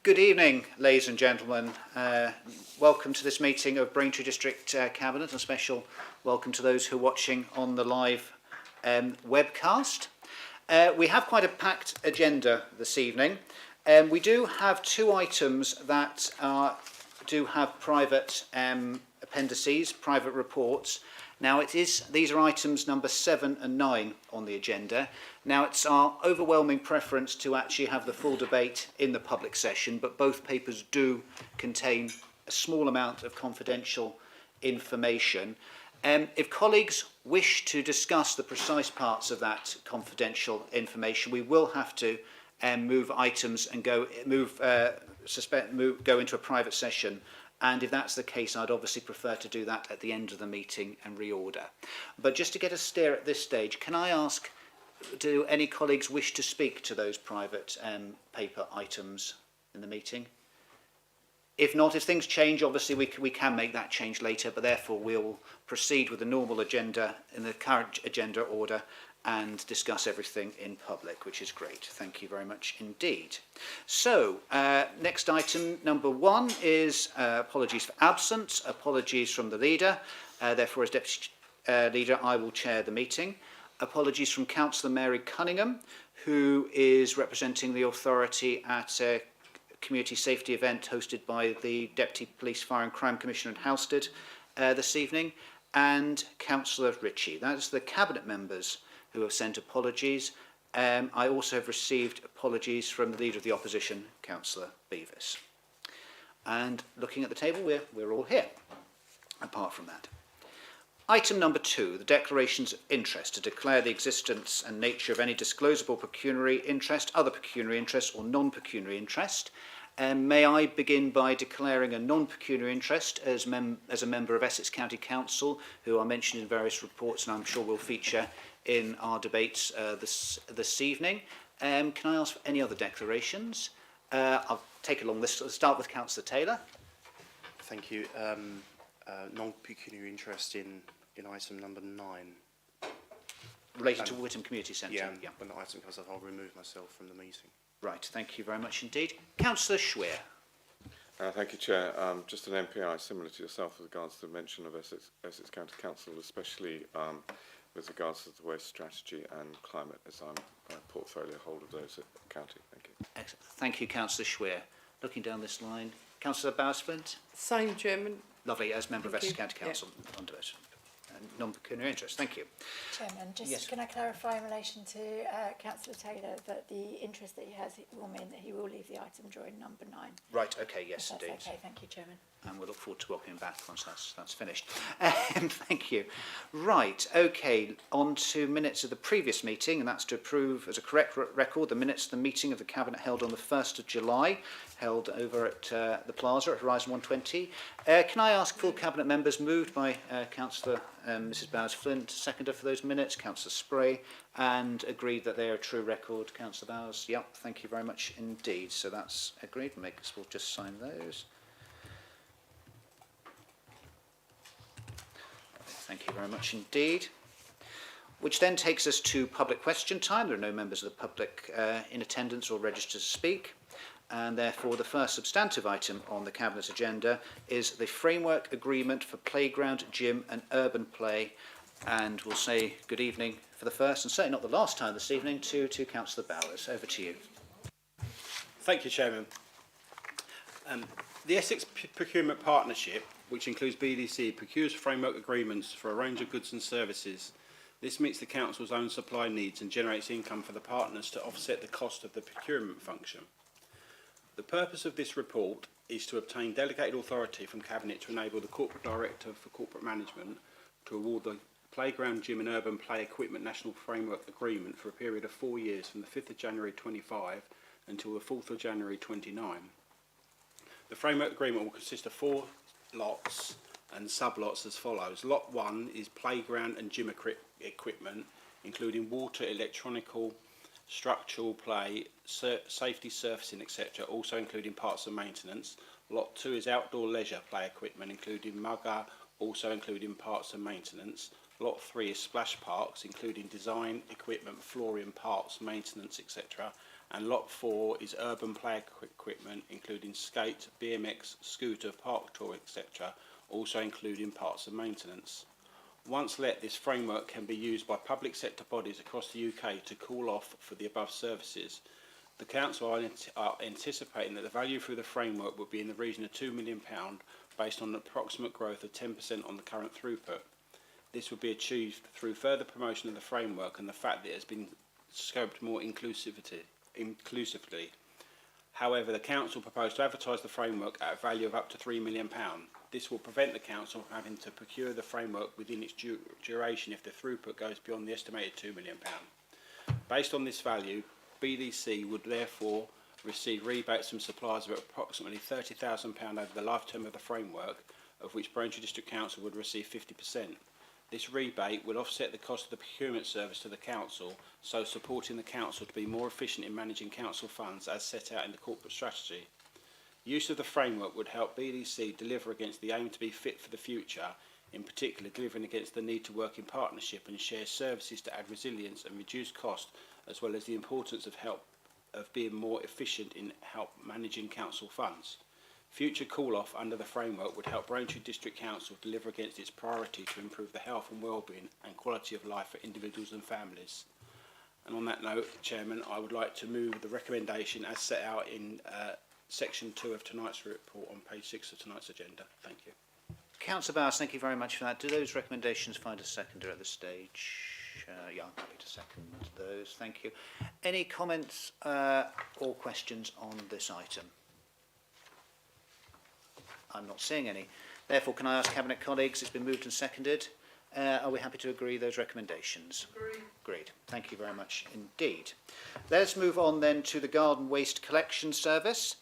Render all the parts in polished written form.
Good evening, ladies and gentlemen. Welcome to this meeting of Braintree District Cabinet. A special welcome to those who are watching on the live webcast. We have quite a packed agenda this evening. We do have two items that do have private appendices, private reports. Now these are items number 7 and 9 on the agenda. Now it's our overwhelming preference to actually have the full debate in the public session, but both papers do contain a small amount of confidential information. If colleagues wish to discuss the precise parts of that confidential information, we will have to move items and go into a private session. And if that's the case, I'd obviously prefer to do that at the end of the meeting and reorder. But just to get a steer at this stage, can I ask, do any colleagues wish to speak to those private paper items in the meeting? If not, if things change, obviously we can make that change later, but therefore we'll proceed with the normal agenda in the current agenda order and discuss everything in public, which is great. Thank you very much indeed. So, next item, number 1, is apologies for absence, apologies from the leader. Therefore, as Deputy Leader, I will chair the meeting. Apologies from Councillor Mary Cunningham, who is representing the authority at a community safety event hosted by the Deputy Police, Fire and Crime Commissioner at Halstead this evening, and Councillor Ritchie. That is the Cabinet members who have sent apologies. I also have received apologies from the Leader of the Opposition, Councillor Beavis. And looking at the table, we're all here, apart from that. Item number 2, the declarations of interest, to declare the existence and nature of any disclosable pecuniary interest, other pecuniary interest or non-pecuniary interest. May I begin by declaring a non-pecuniary interest as a member of Essex County Council, who are mentioned in various reports and I'm sure will feature in our debates this evening. Can I ask for any other declarations? I'll take a long list. I'll start with Councillor Taylor. Thank you. Non-pecuniary interest in item number 9. Related to Whittam Community Centre? Yeah, when the item comes up, I'll remove myself from the meeting. Right, thank you very much indeed. Councillor Schweer. Thank you, Chair. Just an MPI similar to yourself with regards to the mention of Essex County Council, especially with regards to the waste strategy and climate, as I'm a portfolio holder of those at the county. Thank you. Excellent. Thank you, Councillor Schweer. Looking down this line, Councillor Bowers-Flint. Same, Chairman. Lovely, as member of Essex County Council, under it. Non-pecuniary interest. Thank you. Chairman, just yes. Can I clarify in relation to Councillor Taylor that the interest that he has will mean that he will leave the item during number 9? Right, okay, yes, if that's indeed. Okay, thank you, Chairman. And we'll look forward to welcoming him back once that's finished. Thank you. Right, okay, on to minutes of the previous meeting, and that's to approve as a correct record the minutes of the meeting of the Cabinet held on the 1st of July, held over at the Plaza at Horizon 120. Can I ask full Cabinet members, moved by Councillor Mrs Bowers-Flint, seconder for those minutes, Councillor Spray, and agreed that they are a true record. Councillor Bowers, yep, thank you very much indeed. So that's agreed. We'll just sign those. Thank you very much indeed. Which then takes us to public question time. There are no members of the public in attendance or registered to speak. And therefore the first substantive item on the Cabinet agenda is the framework agreement for playground, gym and urban play. And we'll say good evening for the first and certainly not the last time this evening to Councillor Bowers. Over to you. Thank you, Chairman. The Essex Procurement Partnership, which includes BDC, procures framework agreements for a range of goods and services. This meets the Council's own supply needs and generates income for the partners to offset the cost of the procurement function. The purpose of this report is to obtain delegated authority from Cabinet to enable the Corporate Director for Corporate Management to award the Playground, Gym and Urban Play Equipment National Framework Agreement for a period of 4 years from the 5th of January 25 until the 4th of January 29. The framework agreement will consist of 4 lots and sub-lots as follows. Lot 1 is playground and gym equipment, including water, electronical, structural play, safety surfacing, etc., also including parts of maintenance. Lot 2 is outdoor leisure play equipment, including mugger, also including parts of maintenance. Lot 3 is splash parks, including design, equipment, flooring, parts, maintenance, etc. and Lot 4 is urban play equipment, including skate, BMX, scooter, park tour, etc., also including parts of maintenance. Once let, this framework can be used by public sector bodies across the UK to call off for the above services. The Council are anticipating that the value through the framework would be in the region of £2 million based on an approximate growth of 10% on the current throughput. This would be achieved through further promotion of the framework and the fact that it has been scoped more inclusively. However, the Council proposed to advertise the framework at a value of up to £3 million. This will prevent the Council from having to procure the framework within its duration if the throughput goes beyond the estimated £2 million. Based on this value, BDC would therefore receive rebates from suppliers of approximately £30,000 over the lifetime of the framework, of which Braintree District Council would receive 50%. This rebate will offset the cost of the procurement service to the Council, so supporting the Council to be more efficient in managing Council funds as set out in the corporate strategy. Use of the framework would help BDC deliver against the aim to be fit for the future, in particular delivering against the need to work in partnership and share services to add resilience and reduce cost, as well as the importance of being more efficient in help managing council funds. Future call-off under the framework would help Braintree District Council deliver against its priority to improve the health and well-being and quality of life for individuals and families. And on that note, Chairman, I would like to move the recommendation as set out in section 2 of tonight's report on page 6 of tonight's agenda. Thank you. Councillor Bowers, thank you very much for that. Do those recommendations find a seconder at this stage? Yeah, I'm happy to second those. Thank you. Any comments or questions on this item? I'm not seeing any. Therefore, can I ask Cabinet colleagues, it's been moved and seconded, are we happy to agree those recommendations? Agreed. Thank you very much indeed. Let's move on then to the Garden Waste Collection Service,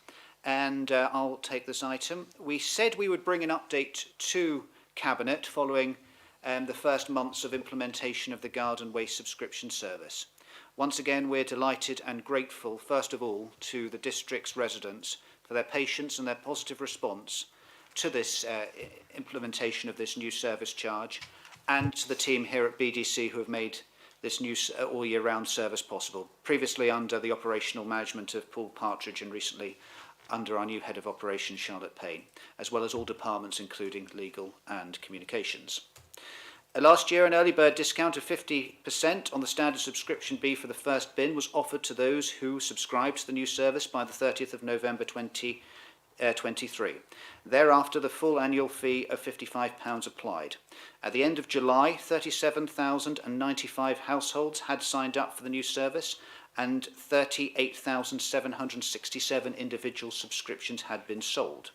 and I'll take this item. We said we would bring an update to Cabinet following the first months of implementation of the Garden Waste Subscription Service. Once again, we're delighted and grateful, first of all, to the district's residents for their patience and their positive response to this implementation of this new service charge, and to the team here at BDC who have made this new all year round service possible, previously under the operational management of Paul Partridge and recently under our new head of operations, Charlotte Payne, as well as all departments including legal and communications. Last year, an early bird discount of 50% on the standard subscription fee for the first bin was offered to those who subscribed to the new service by the 30th of November 2023. Thereafter, the full annual fee of £55 applied. At the end of July, 37,095 households had signed up for the new service, and 38,767 individual subscriptions had been sold.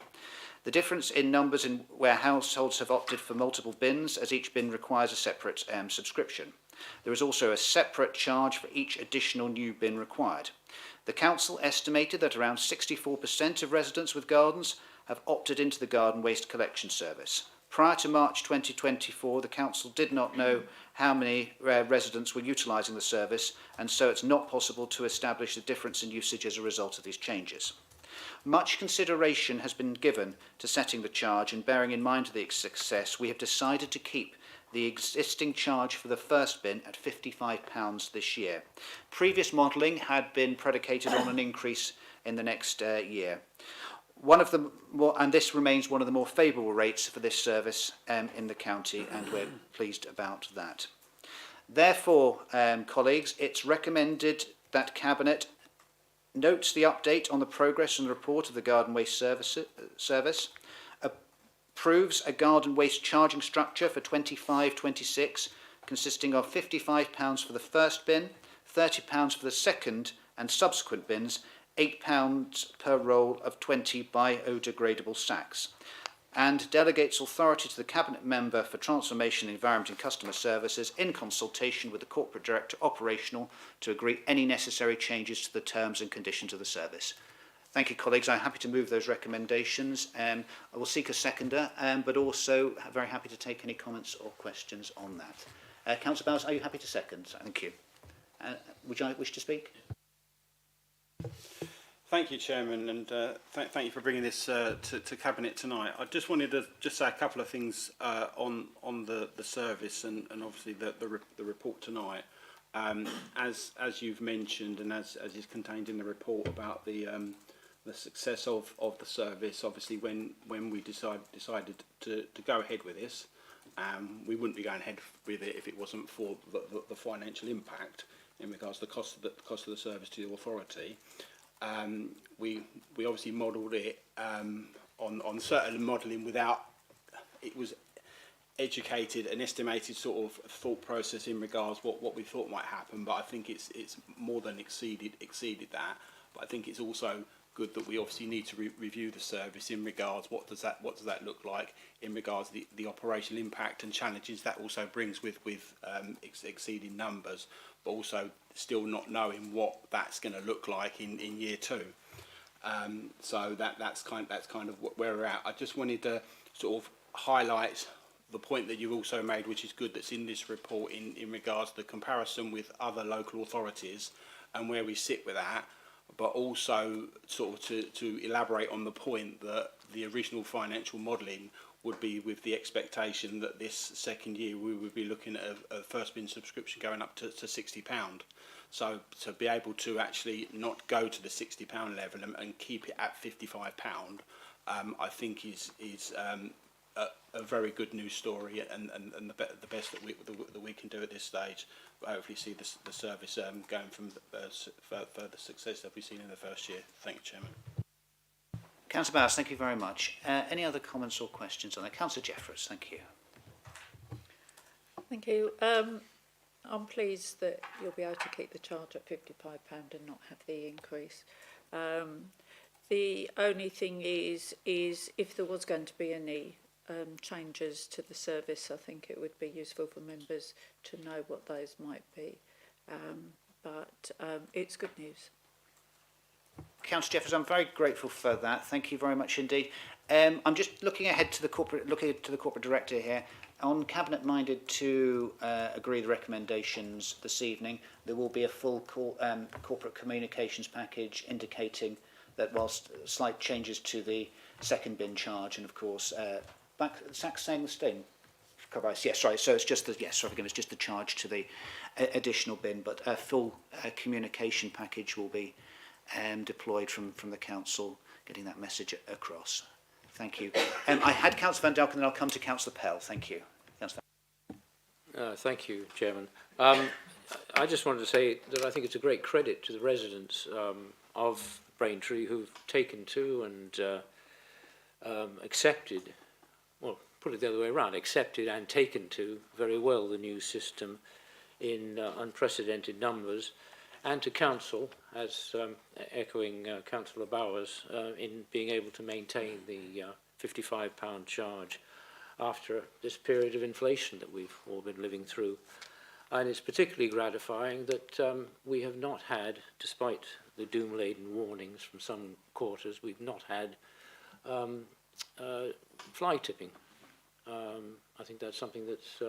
The difference in numbers in where households have opted for multiple bins, as each bin requires a separate subscription. There is also a separate charge for each additional new bin required. The Council estimated that around 64% of residents with gardens have opted into the Garden Waste Collection Service. Prior to March 2024, the Council did not know how many residents were utilising the service, and so it's not possible to establish the difference in usage as a result of these changes. Much consideration has been given to setting the charge, and bearing in mind the success, we have decided to keep the existing charge for the first bin at £55 this year. Previous modelling had been predicated on an increase in the next year. And this remains one of the more favourable rates for this service in the county, and we're pleased about that. Therefore, colleagues, it's recommended that Cabinet notes the update on the progress and report of the Garden Waste Service, approves a garden waste charging structure for 25-26, consisting of £55 for the first bin, £30 for the second and subsequent bins, £8 per roll of 20 biodegradable sacks, and delegates authority to the Cabinet Member for Transformation, Environment and Customer Services in consultation with the Corporate Director Operational to agree any necessary changes to the terms and conditions of the service. Thank you, colleagues. I'm happy to move those recommendations. I will seek a seconder, but also very happy to take any comments or questions on that. Councillor Bowers, are you happy to second? Thank you. Would you wish to speak? Thank you, Chairman, and thank you for bringing this to Cabinet tonight. I just wanted to say a couple of things on the service and obviously the report tonight. As you've mentioned, and as is contained in the report about the success of the service, obviously when we decided to go ahead with this, we wouldn't be going ahead with it if it wasn't for the financial impact in regards to the cost of the service to the authority. We obviously modelled it on certain modelling without it was educated and estimated sort of thought process in regards what we thought might happen, but I think it's more than exceeded that. But I think it's also good that we obviously need to review the service in regards what does that look like in regards to the operational impact and challenges that also brings with exceeding numbers, but also still not knowing what that's going to look like in year two. So that's kind of where we're at. I just wanted to sort of highlight the point that you also made, which is good, that's in this report in regards to the comparison with other local authorities and where we sit with that, but also sort of to elaborate on the point that the original financial modelling would be with the expectation that this second year we would be looking at a first bin subscription going up to £60. So to be able to actually not go to the £60 level and keep it at £55, I think is a very good news story and the best that we can do at this stage. But hopefully see the service going from further success that we've seen in the first year. Thank you, Chairman. Councillor Bowers, thank you very much. Any other comments or questions on that? Councillor Jeffers, thank you. Thank you. I'm pleased that you'll be able to keep the charge at £55 and not have the increase. The only thing is if there was going to be any changes to the service, I think it would be useful for members to know what those might be. But it's good news. Councillor Jeffers, I'm very grateful for that. Thank you very much indeed. I'm just looking ahead to the corporate director here. On Cabinet minded to agree the recommendations this evening, there will be a full corporate communications package indicating that whilst slight changes to the second bin charge and of course saying the same. Yes, sorry. So it's just it's just the charge to the additional bin, but a full communication package will be deployed from the council, getting that message across. Thank you. I had Councillor Van Dalken, then I'll come to Councillor Pell. Thank you. Thank you, Chairman. I just wanted to say that I think it's a great credit to the residents of Braintree who've taken to and accepted, well, put it the other way around, accepted and taken to very well the new system in unprecedented numbers, and to Council, as echoing Councillor Bowers, in being able to maintain the £55 charge after this period of inflation that we've all been living through. And it's particularly gratifying that we have not had, despite the doom-laden warnings from some quarters, we've not had fly tipping. I think that's something that's,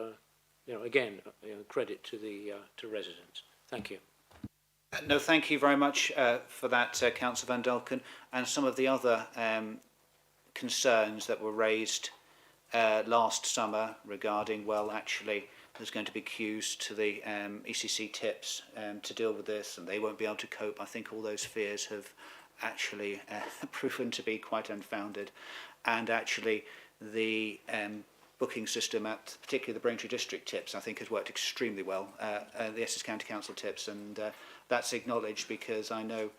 again, credit to the to residents. Thank you. No, thank you very much for that, Councillor Van Dalken, and some of the other concerns that were raised last summer regarding, well, actually, there's going to be queues to the ECC tips to deal with this, and they won't be able to cope. I think all those fears have actually proven to be quite unfounded, and actually the booking system at particularly the Braintree District tips, I think, has worked extremely well. The Essex County Council tips, and that's acknowledged because I know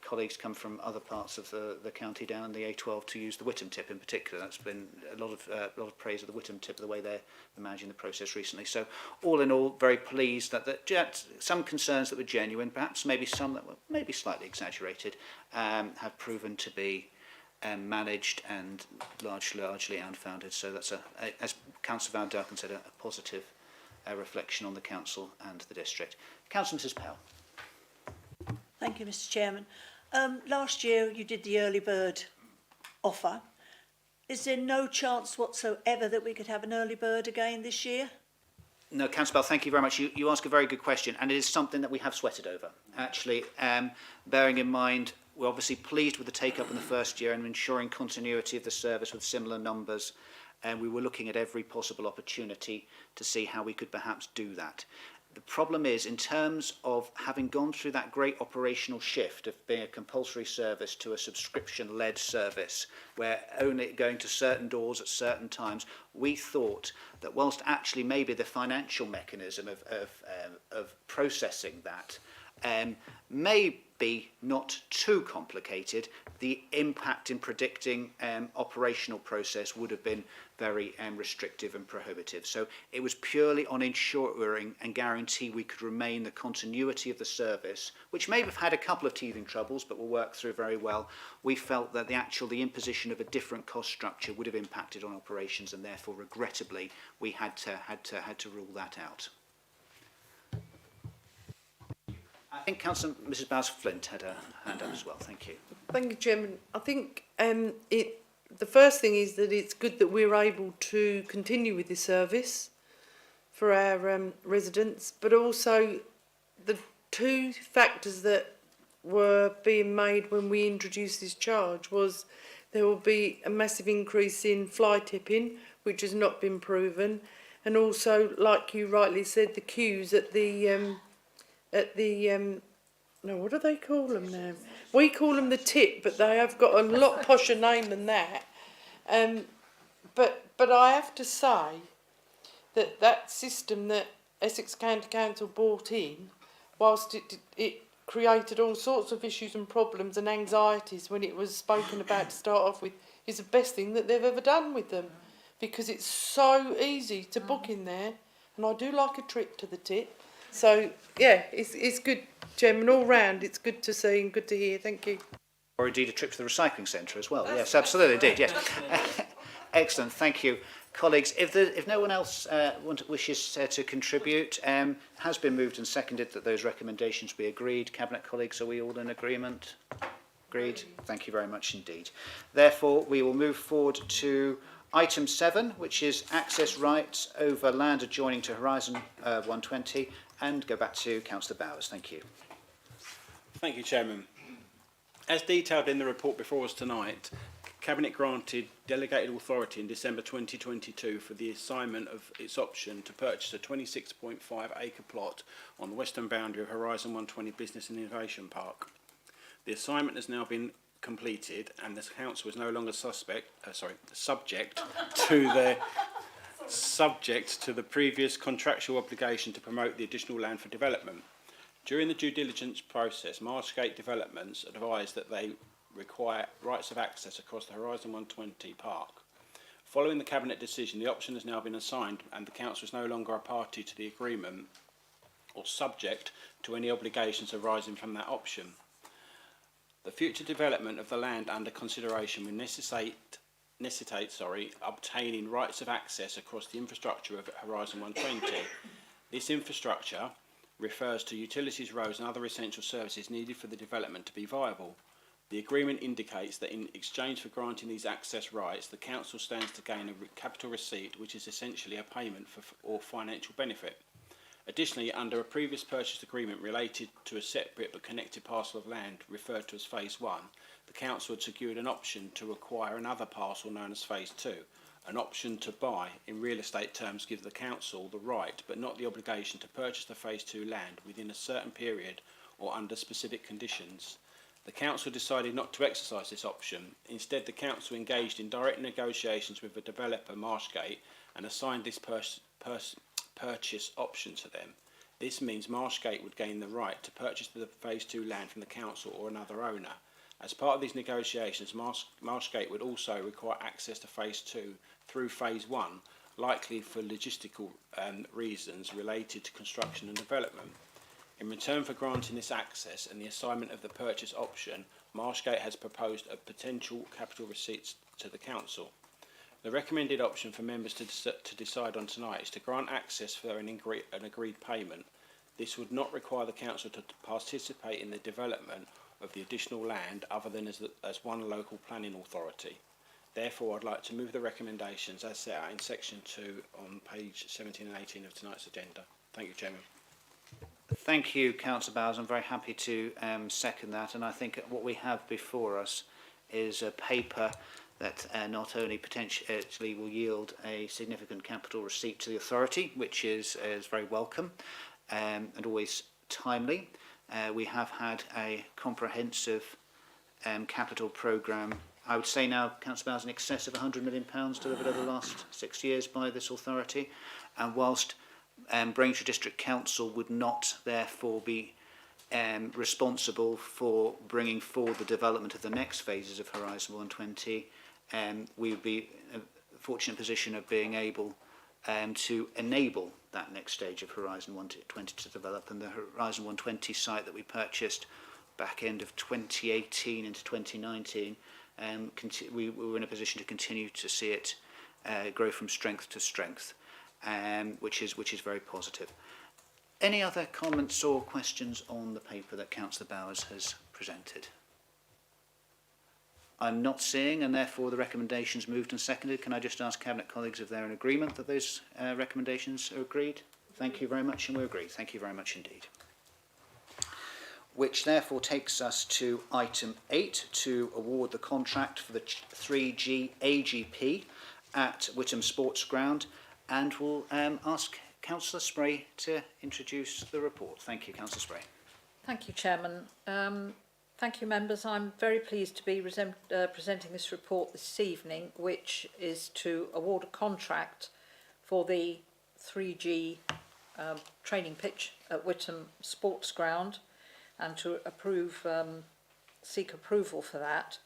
colleagues come from other parts of the county down the A12 to use the Whittam tip in particular. That's been a lot of praise of the Whittam tip, the way they're managing the process recently. So all in all, very pleased that some concerns that were genuine, perhaps maybe some that were maybe slightly exaggerated, have proven to be managed and largely unfounded. So that's, as Councillor Van Dalken said, a positive reflection on the council and the district. Councillor Mrs Pell. Thank you, Mr Chairman. Last year you did the early bird offer. Is there no chance whatsoever that we could have an early bird again this year? No, Councillor Bell, thank you very much. You ask a very good question, and it is something that we have sweated over. Actually, bearing in mind, we're obviously pleased with the take-up in the first year and ensuring continuity of the service with similar numbers, and we were looking at every possible opportunity to see how we could perhaps do that. The problem is, in terms of having gone through that great operational shift of being a compulsory service to a subscription-led service, where only going to certain doors at certain times, we thought that whilst actually maybe the financial mechanism of processing that may be not too complicated, the impact in predicting operational process would have been very restrictive and prohibitive. So it was purely on ensuring and guarantee we could remain the continuity of the service, which may have had a couple of teething troubles, but will work through very well. We felt that the imposition of a different cost structure would have impacted on operations, and therefore, regrettably, we had to rule that out. I think Mrs. Bowes-Flint had a hand up as well. Thank you. Thank you, Chairman. I think the first thing is that it's good that we're able to continue with this service for our residents, but also the two factors that were being made when we introduced this charge was there will be a massive increase in fly tipping, which has not been proven, and also, like you rightly said, the queues at the no, what do they call them now? We call them the tip, but they have got a lot posher name than that. But I have to say that system that Essex County Council brought in, whilst it created all sorts of issues and problems and anxieties when it was spoken about to start off with, is the best thing that they've ever done with them, because it's so easy to book in there, and I do like a trip to the tip. So, yeah, it's good, Chairman, all round. It's good to see and good to hear. Thank you. Or indeed a trip to the recycling centre as well. Yes, absolutely, indeed, yes. Excellent, thank you. Colleagues, if no one else wishes to contribute, has been moved and seconded that those recommendations be agreed. Cabinet colleagues, are we all in agreement? Agreed? Thank you very much indeed. Therefore, we will move forward to Item 7, which is access rights over land adjoining to Horizon 120, and go back to Councillor Bowers. Thank you. Thank you, Chairman. As detailed in the report before us tonight, Cabinet granted delegated authority in December 2022 for the assignment of its option to purchase a 26.5 acre plot on the western boundary of Horizon 120 Business and Innovation Park. The assignment has now been completed, and the council is no longer subject to the previous contractual obligation to promote the additional land for development. During the due diligence process, Marshgate Developments advised that they require rights of access across the Horizon 120 park. Following the Cabinet decision, the option has now been assigned, and the council is no longer a party to the agreement or subject to any obligations arising from that option. The future development of the land under consideration will necessitate obtaining rights of access across the infrastructure of Horizon 120. This infrastructure refers to utilities, roads and other essential services needed for the development to be viable. The agreement indicates that in exchange for granting these access rights, the council stands to gain a capital receipt, which is essentially a payment or financial benefit. Additionally, under a previous purchase agreement related to a separate but connected parcel of land referred to as Phase 1, the council had secured an option to acquire another parcel known as Phase 2. An option to buy, in real estate terms, gives the council the right but not the obligation to purchase the Phase 2 land within a certain period or under specific conditions. The council decided not to exercise this option. Instead, the council engaged in direct negotiations with the developer Marshgate and assigned this purchase option to them. This means Marshgate would gain the right to purchase the Phase 2 land from the council or another owner. As part of these negotiations, Marshgate would also require access to Phase 2 through Phase 1, likely for logistical reasons related to construction and development. In return for granting this access and the assignment of the purchase option, Marshgate has proposed a potential capital receipts to the council. The recommended option for members to decide on tonight is to grant access for an agreed payment. This would not require the council to participate in the development of the additional land other than as one local planning authority. Therefore, I'd like to move the recommendations as set out in section 2 on page 17 and 18 of tonight's agenda. Thank you, Chairman. Thank you, Councillor Bowers. I'm very happy to second that, and I think what we have before us is a paper that not only potentially will yield a significant capital receipt to the authority, which is very welcome, and always timely. We have had a comprehensive capital programme, I would say now, Councillor Bowers, in excess of £100 million delivered over the last 6 years by this authority. And whilst Braintree District Council would not therefore be responsible for bringing forward the development of the next phases of Horizon 120, we would be in a fortunate position of being able to enable that next stage of Horizon 120 to develop. And the Horizon 120 site that we purchased back end of 2018 into 2019, we were in a position to continue to see it grow from strength to strength, which is very positive. Any other comments or questions on the paper that Councillor Bowers has presented? I'm not seeing, and therefore the recommendations moved and seconded. Can I just ask Cabinet colleagues if they're in agreement that those recommendations are agreed? Thank you very much, and we agree. Thank you very much indeed. Which therefore takes us to item 8, to award the contract for the 3G AGP at Whittam Sports Ground, and we'll ask Councillor Spray to introduce the report. Thank you, Councillor Spray. Thank you, Chairman. Thank you, members. I'm very pleased to be presenting this report this evening, which is to award a contract for the 3G training pitch at Whittam Sports Ground, and to seek approval for that.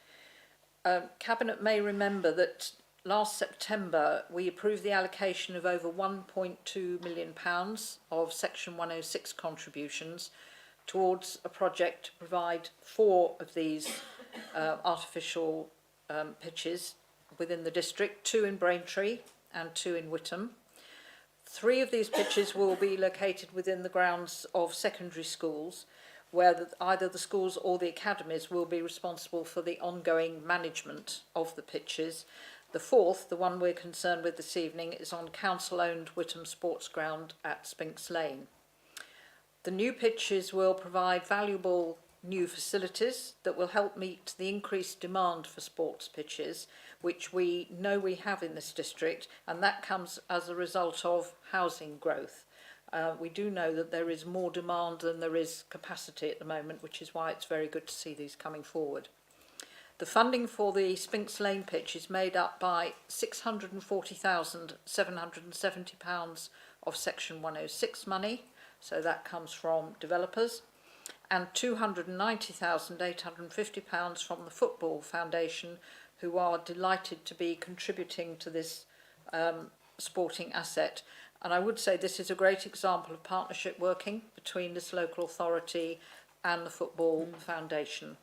Cabinet may remember that last September we approved the allocation of over £1.2 million of Section 106 contributions towards a project to provide 4 of these artificial pitches within the district, 2 in Braintree and 2 in Whittam. 3 of these pitches will be located within the grounds of secondary schools, where either the schools or the academies will be responsible for the ongoing management of the pitches. The 4th, the one we're concerned with this evening, is on council-owned Whittam Sports Ground at Spinks Lane. The new pitches will provide valuable new facilities that will help meet the increased demand for sports pitches, which we know we have in this district, and that comes as a result of housing growth. We do know that there is more demand than there is capacity at the moment, which is why it's very good to see these coming forward. The funding for the Spinks Lane pitch is made up by £640,770 of Section 106 money, so that comes from developers, and £290,850 from the Football Foundation, who are delighted to be contributing to this sporting asset. And I would say this is a great example of partnership working between this local authority and the Football Foundation.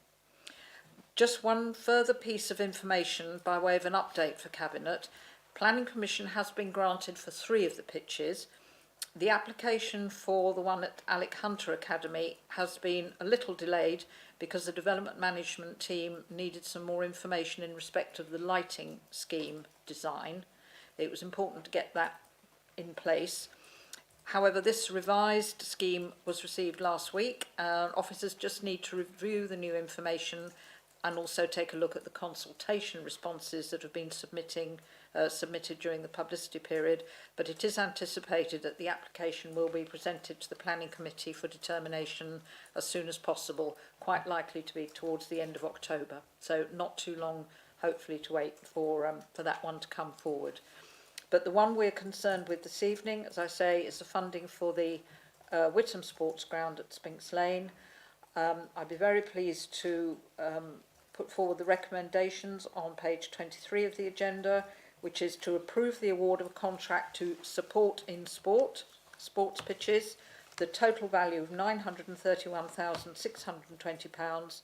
Just one further piece of information by way of an update for Cabinet. Planning permission has been granted for 3 of the pitches. The application for the one at Alec Hunter Academy has been a little delayed because the development management team needed some more information in respect of the lighting scheme design. It was important to get that in place. However, this revised scheme was received last week. Officers just need to review the new information and also take a look at the consultation responses that have been submitted during the publicity period, but it is anticipated that the application will be presented to the Planning Committee for determination as soon as possible, quite likely to be towards the end of October. So not too long, hopefully, to wait for that one to come forward. But the one we're concerned with this evening, as I say, is the funding for the Whittam Sports Ground at Spinks Lane. I'd be very pleased to put forward the recommendations on page 23 of the agenda, which is to approve the award of a contract to Support in Sport, sports pitches, the total value of £931,620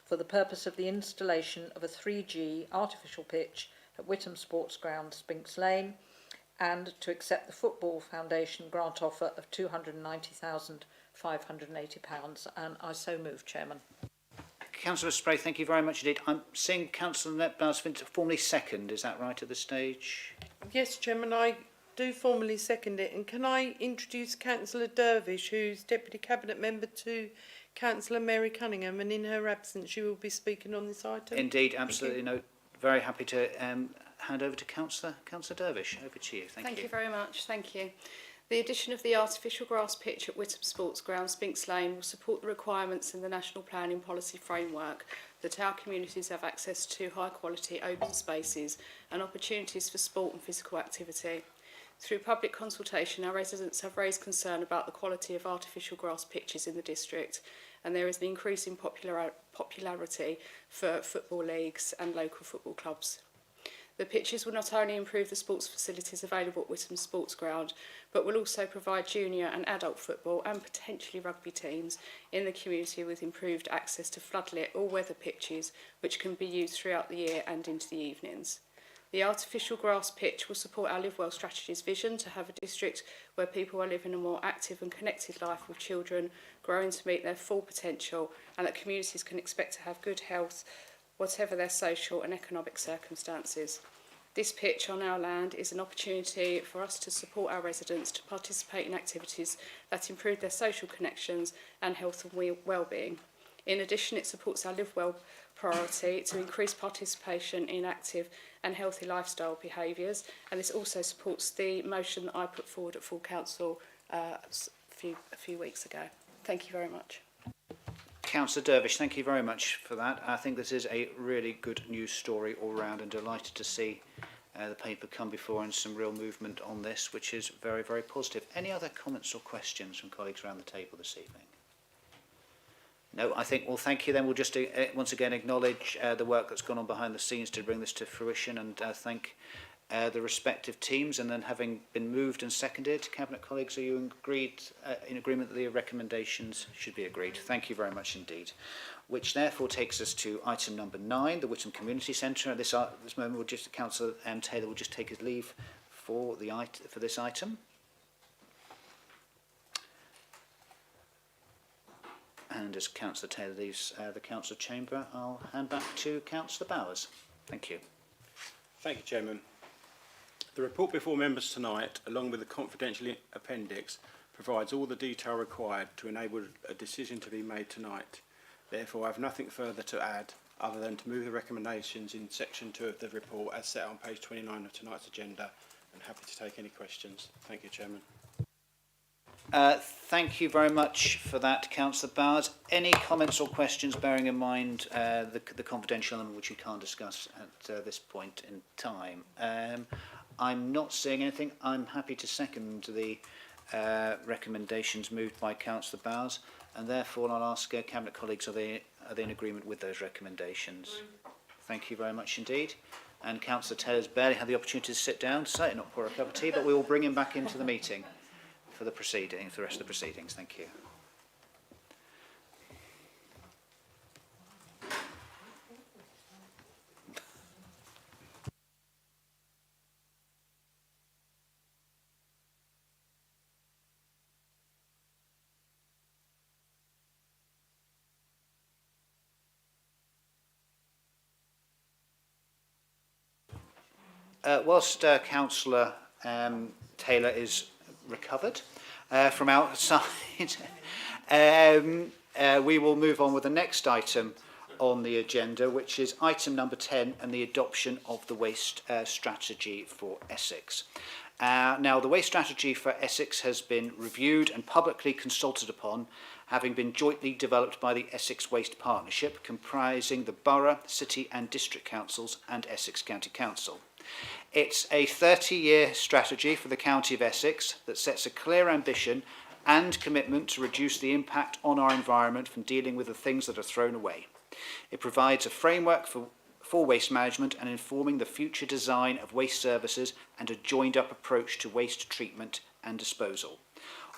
for the purpose of the installation of a 3G artificial pitch at Whittam Sports Ground, Spinks Lane, and to accept the Football Foundation grant offer of £290,580. And I so move, Chairman. Councillor Spray, thank you very much indeed. I'm seeing Councillor Bowers formally second, is that right at this stage? Yes, Chairman, I do formally second it. And can I introduce Councillor Dervish, who's Deputy Cabinet Member to Councillor Mary Cunningham, and in her absence she will be speaking on this item. Indeed, absolutely. No, very happy to hand over to Councillor Dervish. Over to you. Thank you. Thank you very much. Thank you. The addition of the artificial grass pitch at Witham Sports Ground, Spinks Lane, will support the requirements in the National Planning Policy Framework that our communities have access to high quality open spaces and opportunities for sport and physical activity. Through public consultation, our residents have raised concern about the quality of artificial grass pitches in the district, and there is an increase in popularity for football leagues and local football clubs. The pitches will not only improve the sports facilities available at Witham Sports Ground, but will also provide junior and adult football and potentially rugby teams in the community with improved access to floodlit all-weather pitches, which can be used throughout the year and into the evenings. The artificial grass pitch will support our Live Well strategy's vision to have a district where people are living a more active and connected life with children, growing to meet their full potential, and that communities can expect to have good health, whatever their social and economic circumstances. This pitch on our land is an opportunity for us to support our residents to participate in activities that improve their social connections and health and well-being. In addition, it supports our Live Well priority to increase participation in active and healthy lifestyle behaviours, and this also supports the motion that I put forward at full council a few weeks ago. Thank you very much. Councillor Dervish, thank you very much for that. I think this is a really good news story all round, and delighted to see the paper come before and some real movement on this, which is very, very positive. Any other comments or questions from colleagues around the table this evening? No, I think, well, thank you then. We'll just once again acknowledge the work that's gone on behind the scenes to bring this to fruition, and thank the respective teams. And then, having been moved and seconded, Cabinet colleagues, are you in agreement that the recommendations should be agreed? Thank you very much indeed. Which therefore takes us to item number 9, the Witham Community Centre. At this moment, we'll just, Councillor Taylor will just take his leave for this item. And as Councillor Taylor leaves the council chamber, I'll hand back to Councillor Bowers. Thank you. Thank you, Chairman. The report before members tonight, along with the confidential appendix, provides all the detail required to enable a decision to be made tonight. Therefore, I have nothing further to add other than to move the recommendations in section 2 of the report as set on page 29 of tonight's agenda, and happy to take any questions. Thank you, Chairman. Thank you very much for that, Councillor Bowers. Any comments or questions, bearing in mind the confidential element which you can't discuss at this point in time? I'm not seeing anything. I'm happy to second the recommendations moved by Councillor Bowers, and therefore I'll ask Cabinet colleagues, are they in agreement with those recommendations? Thank you very much indeed. And Councillor Taylor's barely had the opportunity to sit down, certainly not pour a cup of tea, but we will bring him back into the meeting for the proceedings, the rest of the proceedings. Thank you. Whilst Councillor Taylor is recovered from outside, we will move on with the next item on the agenda, which is item number 10, and the adoption of the waste strategy for Essex. Now, the waste strategy for Essex has been reviewed and publicly consulted upon, having been jointly developed by the Essex Waste Partnership, comprising the Borough, City and District Councils and Essex County Council. It's a 30-year strategy for the County of Essex that sets a clear ambition and commitment to reduce the impact on our environment from dealing with the things that are thrown away. It provides a framework for waste management and informing the future design of waste services and a joined-up approach to waste treatment and disposal.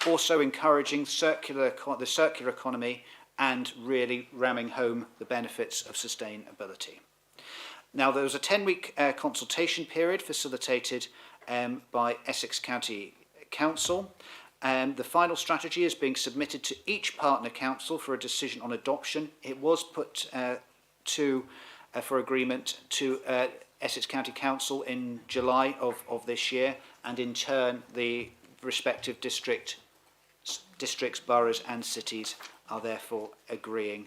Also encouraging the circular economy and really ramming home the benefits of sustainability. Now, there was a 10-week consultation period facilitated by Essex County Council. The final strategy is being submitted to each partner council for a decision on adoption. It was put for agreement to Essex County Council in July of this year, and in turn the respective districts, boroughs and cities are therefore agreeing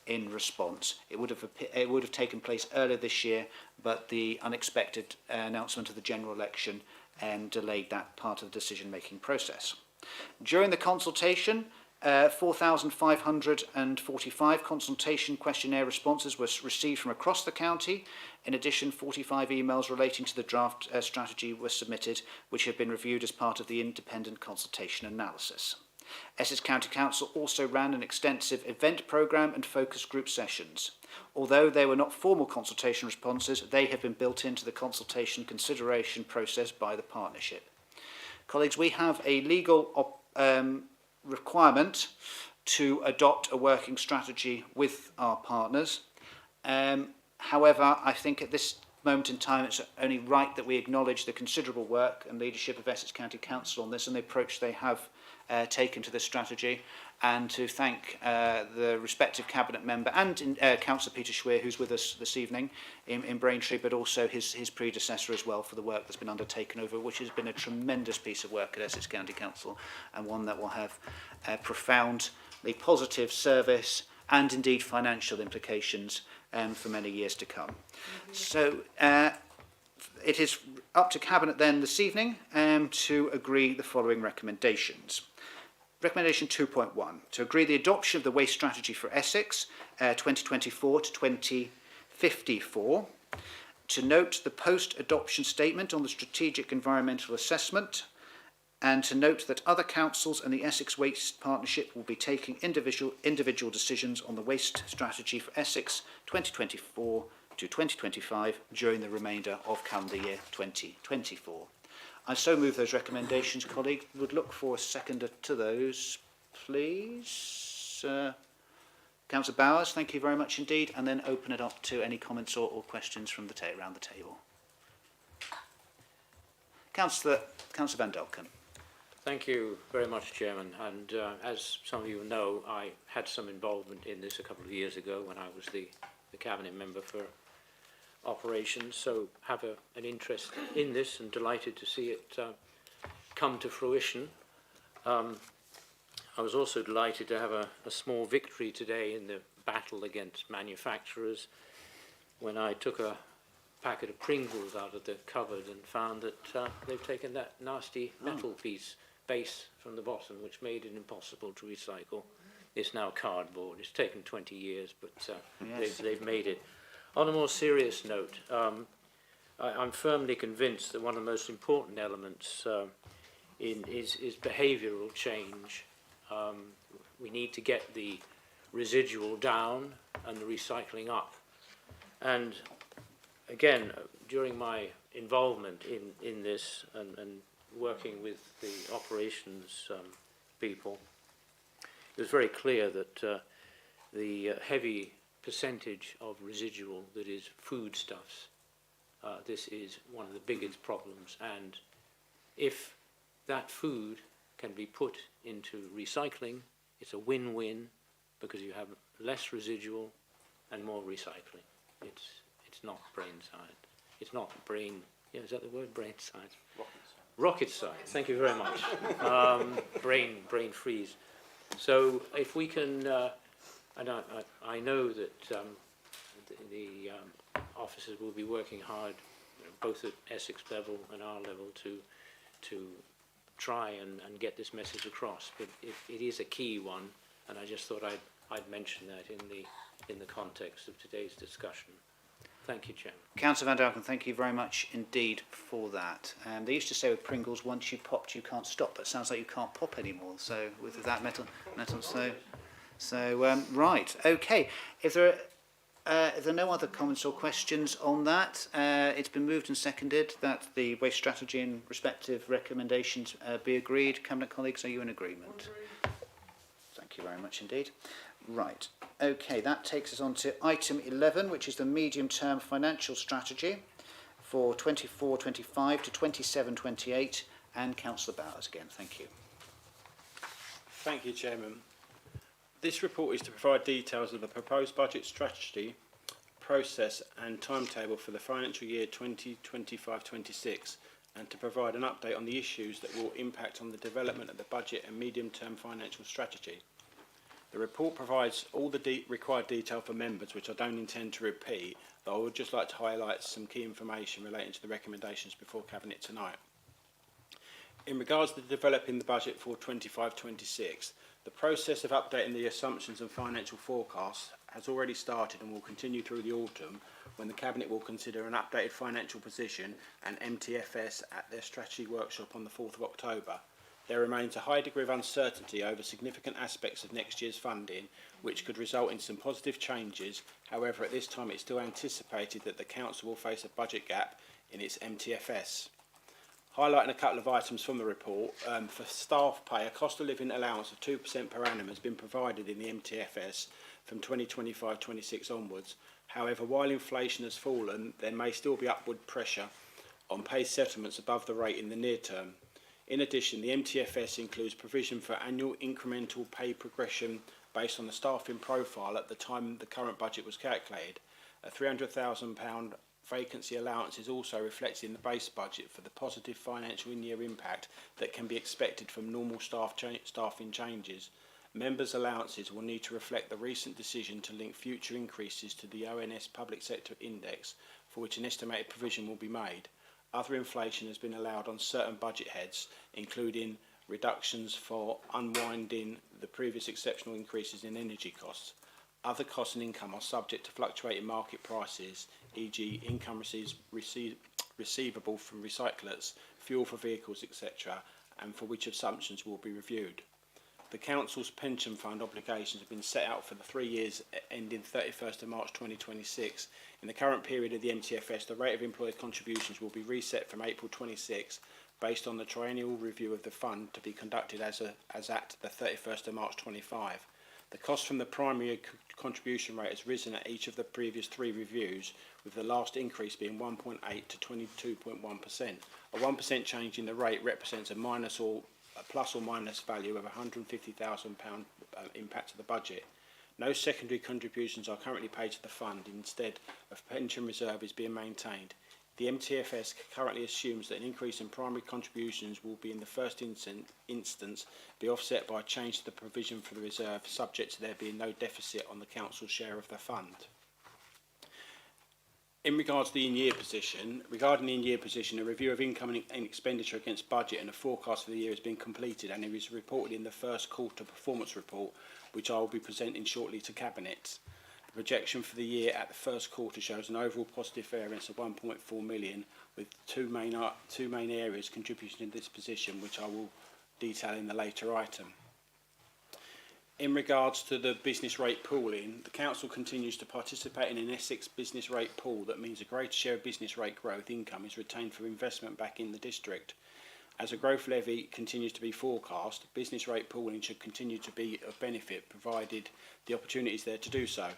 in response. It would have taken place earlier this year, but the unexpected announcement of the general election delayed that part of the decision-making process. During the consultation, 4,545 consultation questionnaire responses were received from across the county. In addition, 45 emails relating to the draft strategy were submitted, which have been reviewed as part of the independent consultation analysis. Essex County Council also ran an extensive event programme and focus group sessions. Although they were not formal consultation responses, they have been built into the consultation consideration process by the partnership. Colleagues, we have a legal requirement to adopt a working strategy with our partners. However, I think at this moment in time it's only right that we acknowledge the considerable work and leadership of Essex County Council on this and the approach they have taken to this strategy, and to thank the respective cabinet member and Councillor Peter Schweer, who's with us this evening in Braintree, but also his predecessor as well for the work that's been undertaken over, which has been a tremendous piece of work at Essex County Council, and one that will have profoundly positive service and indeed financial implications for many years to come. So it is up to Cabinet then this evening to agree the following recommendations. Recommendation 2.1, to agree the adoption of the waste strategy for Essex 2024 to 2054, to note the post-adoption statement on the strategic environmental assessment, and to note that other councils and the Essex Waste Partnership will be taking individual decisions on the waste strategy for Essex 2024 to 2025 during the remainder of calendar year 2024. I so move those recommendations, colleagues. Would look for a seconder to those, please. Councillor Bowers, thank you very much indeed, and then open it up to any comments or questions from around the table. Councillor Van Delken. Thank you very much, Chairman. And as some of you know, I had some involvement in this a couple of years ago when I was the Cabinet member for operations, so have an interest in this and delighted to see it come to fruition. I was also delighted to have a small victory today in the battle against manufacturers when I took a packet of Pringles out of the cupboard and found that they've taken that nasty metal base from the bottom, which made it impossible to recycle. It's now cardboard. It's taken 20 years, but yes, they've made it. On a more serious note, I'm firmly convinced that one of the most important elements is behavioural change. We need to get the residual down and the recycling up. And again, during my involvement in this and working with the operations people, it was very clear that the heavy percentage of residual that is foodstuffs, this is one of the biggest problems, and if that food can be put into recycling, it's a win-win because you have less residual and more recycling. It's not brain science. It's not brain, yeah, is that the word, brain science? Rocket science, thank you very much. Brain freeze. So if we can, and I know that the officers will be working hard, both at Essex level and our level, to try and get this message across. But it is a key one, and I just thought I'd mention that in the context of today's discussion. Thank you, Chairman. Councillor Van Delken, thank you very much indeed for that. They used to say with Pringles, once you popped, you can't stop. But it sounds like you can't pop anymore. So with that metal, right, okay. If there are no other comments or questions on that, it's been moved and seconded that the waste strategy and respective recommendations be agreed. Cabinet colleagues, are you in agreement? Thank you very much indeed. Right, okay, that takes us on to item 11, which is the medium-term financial strategy for 24-25 to 27-28, and Councillor Bowers again. Thank you. Thank you, Chairman. This report is to provide details of the proposed budget strategy, process and timetable for the financial year 2025-26, and to provide an update on the issues that will impact on the development of the budget and medium-term financial strategy. The report provides all the required detail for members, which I don't intend to repeat, but I would just like to highlight some key information relating to the recommendations before Cabinet tonight. In regards to developing the budget for 25-26, the process of updating the assumptions and financial forecasts has already started and will continue through the autumn, when the Cabinet will consider an updated financial position and MTFS at their strategy workshop on the 4th of October. There remains a high degree of uncertainty over significant aspects of next year's funding, which could result in some positive changes. However, at this time it's still anticipated that the Council will face a budget gap in its MTFS. Highlighting a couple of items from the report, for staff pay, a cost of living allowance of 2% per annum has been provided in the MTFS from 2025-26 onwards. However, while inflation has fallen, there may still be upward pressure on pay settlements above the rate in the near term. In addition, the MTFS includes provision for annual incremental pay progression based on the staffing profile at the time the current budget was calculated. A £300,000 vacancy allowance is also reflected in the base budget for the positive financial in-year impact that can be expected from normal staffing changes. Members' allowances will need to reflect the recent decision to link future increases to the ONS Public Sector Index, for which an estimated provision will be made. Other inflation has been allowed on certain budget heads, including reductions for unwinding the previous exceptional increases in energy costs. Other costs and income are subject to fluctuating market prices, e.g. income receivable from recyclers, fuel for vehicles, etc., and for which assumptions will be reviewed. The Council's pension fund obligations have been set out for the 3 years ending 31st of March 2026. In the current period of the MTFS, the rate of employer contributions will be reset from April 26 based on the triennial review of the fund to be conducted as at the 31st of March 25. The cost from the primary contribution rate has risen at each of the previous 3 reviews, with the last increase being 1.8 to 22.1%. A 1% change in the rate represents a plus or minus value of £150,000 impact to the budget. No secondary contributions are currently paid to the fund. Instead, a pension reserve is being maintained. The MTFS currently assumes that an increase in primary contributions will be in the first instance be offset by a change to the provision for the reserve, subject to there being no deficit on the Council's share of the fund. In regards to the in-year position, a review of income and expenditure against budget and a forecast for the year has been completed, and it is reported in the first quarter performance report, which I will be presenting shortly to Cabinet. The projection for the year at the first quarter shows an overall positive variance of 1.4 million, with two main areas contributing to this position, which I will detail in the later item. In regards to the business rate pooling, the Council continues to participate in an Essex business rate pool that means a greater share of business rate growth income is retained for investment back in the district. As a growth levy continues to be forecast, business rate pooling should continue to be of benefit, provided the opportunity is there to do so.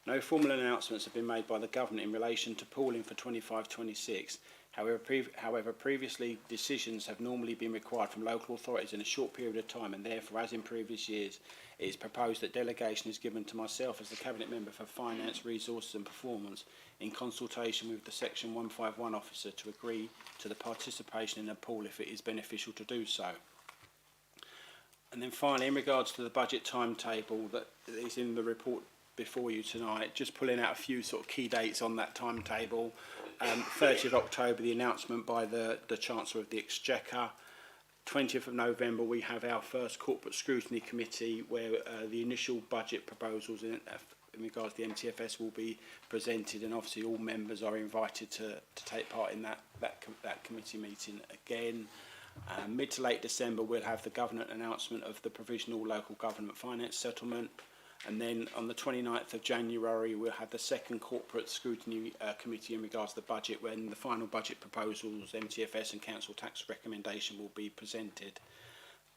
No formal announcements have been made by the Government in relation to pooling for 25-26. However, previously decisions have normally been required from local authorities in a short period of time, and therefore, as in previous years, it is proposed that delegation is given to myself as the Cabinet Member for Finance, Resources and Performance, in consultation with the Section 151 officer, to agree to the participation in a pool if it is beneficial to do so. And then finally, in regards to the budget timetable that is in the report before you tonight, just pulling out a few sort of key dates on that timetable. 30th of October, the announcement by the Chancellor of the Exchequer. 20th of November, we have our first Corporate Scrutiny Committee, where the initial budget proposals in regards to the MTFS will be presented, and obviously all members are invited to take part in that committee meeting again. Mid to late December, we'll have the Government announcement of the Provisional Local Government Finance Settlement. And then on the 29th of January, we'll have the second Corporate Scrutiny Committee in regards to the budget, when the final budget proposals, MTFS and Council Tax recommendation will be presented.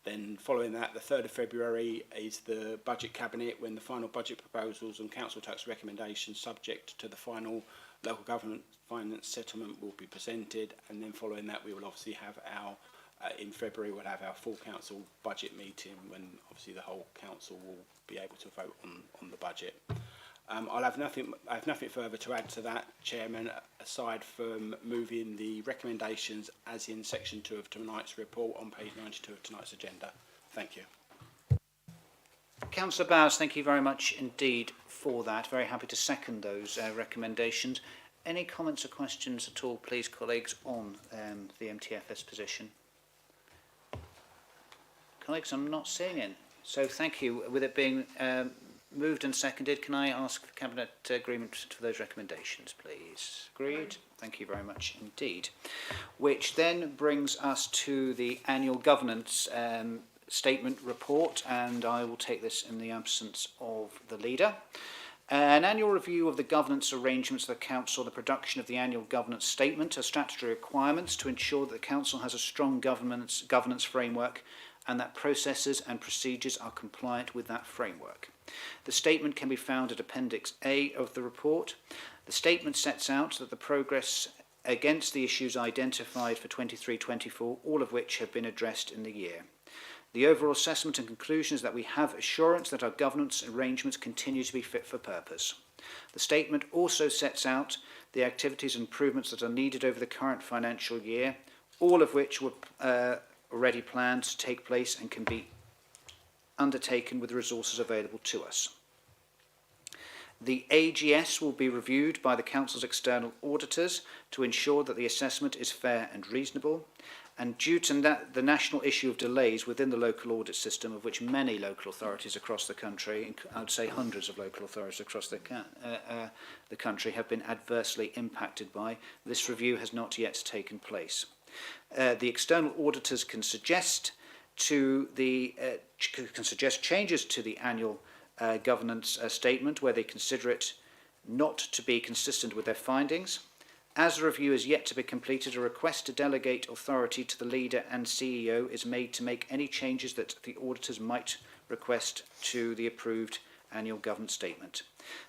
Then following that, the 3rd of February is the Budget Cabinet, when the final budget proposals and Council Tax recommendations subject to the final Local Government Finance Settlement will be presented. And then following that, we will obviously have our in February, we'll have our full council budget meeting, when obviously the whole council will be able to vote on the budget. I have nothing further to add to that, Chairman, aside from moving the recommendations as in section 2 of tonight's report on page 92 of tonight's agenda. Thank you. Councillor Bowers, thank you very much indeed for that. Very happy to second those recommendations. Any comments or questions at all, please, colleagues, on the MTFS position? Colleagues, I'm not seeing it. So thank you. With it being moved and seconded, can I ask for Cabinet agreement for those recommendations, please? Agreed? Thank you very much indeed. Which then brings us to the annual governance statement report, and I will take this in the absence of the leader. An annual review of the governance arrangements of the Council, the production of the annual governance statement are statutory requirements to ensure that the Council has a strong governance framework and that processes and procedures are compliant with that framework. The statement can be found at Appendix A of the report. The statement sets out that the progress against the issues identified for 23-24, all of which have been addressed in the year. The overall assessment and conclusion is that we have assurance that our governance arrangements continue to be fit for purpose. The statement also sets out the activities and improvements that are needed over the current financial year, all of which were already planned to take place and can be undertaken with the resources available to us. The AGS will be reviewed by the Council's external auditors to ensure that the assessment is fair and reasonable. And due to the national issue of delays within the local audit system, of which many local authorities across the country, I would say hundreds of local authorities across the country, have been adversely impacted by, this review has not yet taken place. The external auditors can suggest changes to the annual governance statement where they consider it not to be consistent with their findings. As the review is yet to be completed, a request to delegate authority to the leader and CEO is made to make any changes that the auditors might request to the approved annual governance statement.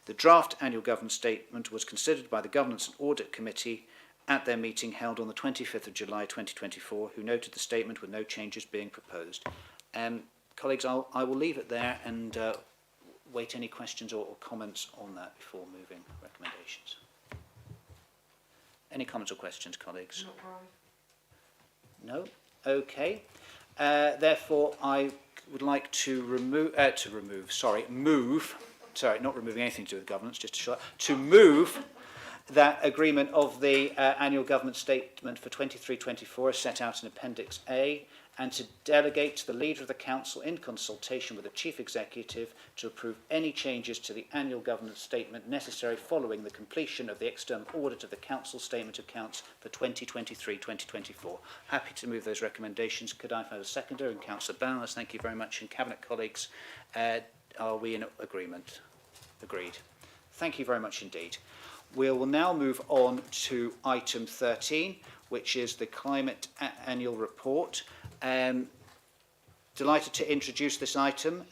The draft annual governance statement was considered by the Governance and Audit Committee at their meeting held on the 25th of July 2024, who noted the statement with no changes being proposed. Colleagues, I will leave it there and wait any questions or comments on that before moving recommendations. Any comments or questions, colleagues? No? Okay. Therefore, I would like to move, not removing anything to do with governance, just to move that agreement of the annual government statement for 23-24 as set out in Appendix A, and to delegate to the Leader of the Council in consultation with the Chief Executive to approve any changes to the annual governance statement necessary following the completion of the external audit of the Council Statement of Accounts for 2023-2024. Happy to move those recommendations. Could I have a seconder? And Councillor Bowers, thank you very much. And Cabinet colleagues, are we in agreement? Agreed. Thank you very much indeed. We will now move on to item 13, which is the Climate Annual Report. Delighted to introduce this item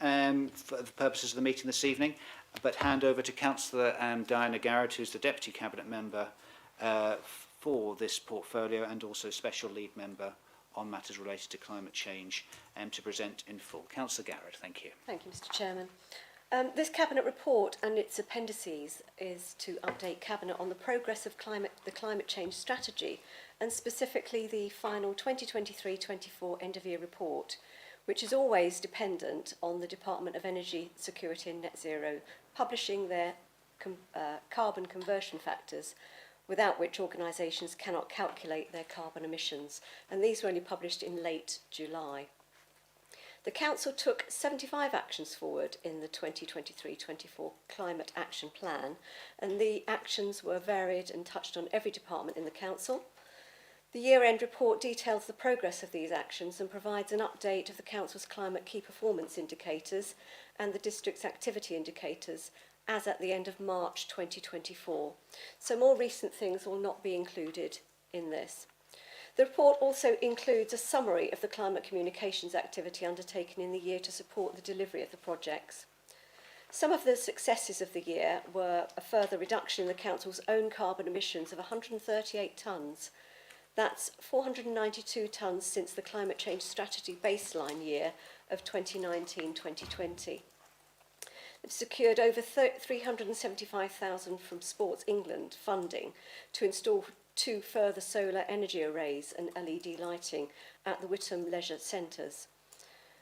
for the purposes of the meeting this evening, but hand over to Councillor Diana Garrett, who's the Deputy Cabinet Member for this portfolio and also Special Lead Member on matters related to climate change, to present in full. Councillor Garrett, thank you. Thank you, Mr. Chairman. This Cabinet report and its appendices is to update Cabinet on the progress of the climate change strategy, and specifically the final 2023-24 end-of-year report, which is always dependent on the Department of Energy Security and Net Zero publishing their carbon conversion factors, without which organisations cannot calculate their carbon emissions, and these were only published in late July. The Council took 75 actions forward in the 2023-24 Climate Action Plan, and the actions were varied and touched on every department in the Council. The year-end report details the progress of these actions and provides an update of the Council's climate key performance indicators and the District's activity indicators as at the end of March 2024. So more recent things will not be included in this. The report also includes a summary of the climate communications activity undertaken in the year to support the delivery of the projects. Some of the successes of the year were a further reduction in the Council's own carbon emissions of 138 tonnes. That's 492 tonnes since the climate change strategy baseline year of 2019-2020. They've secured over 375,000 from Sports England funding to install 2 further solar energy arrays and LED lighting at the Whittam Leisure Centres.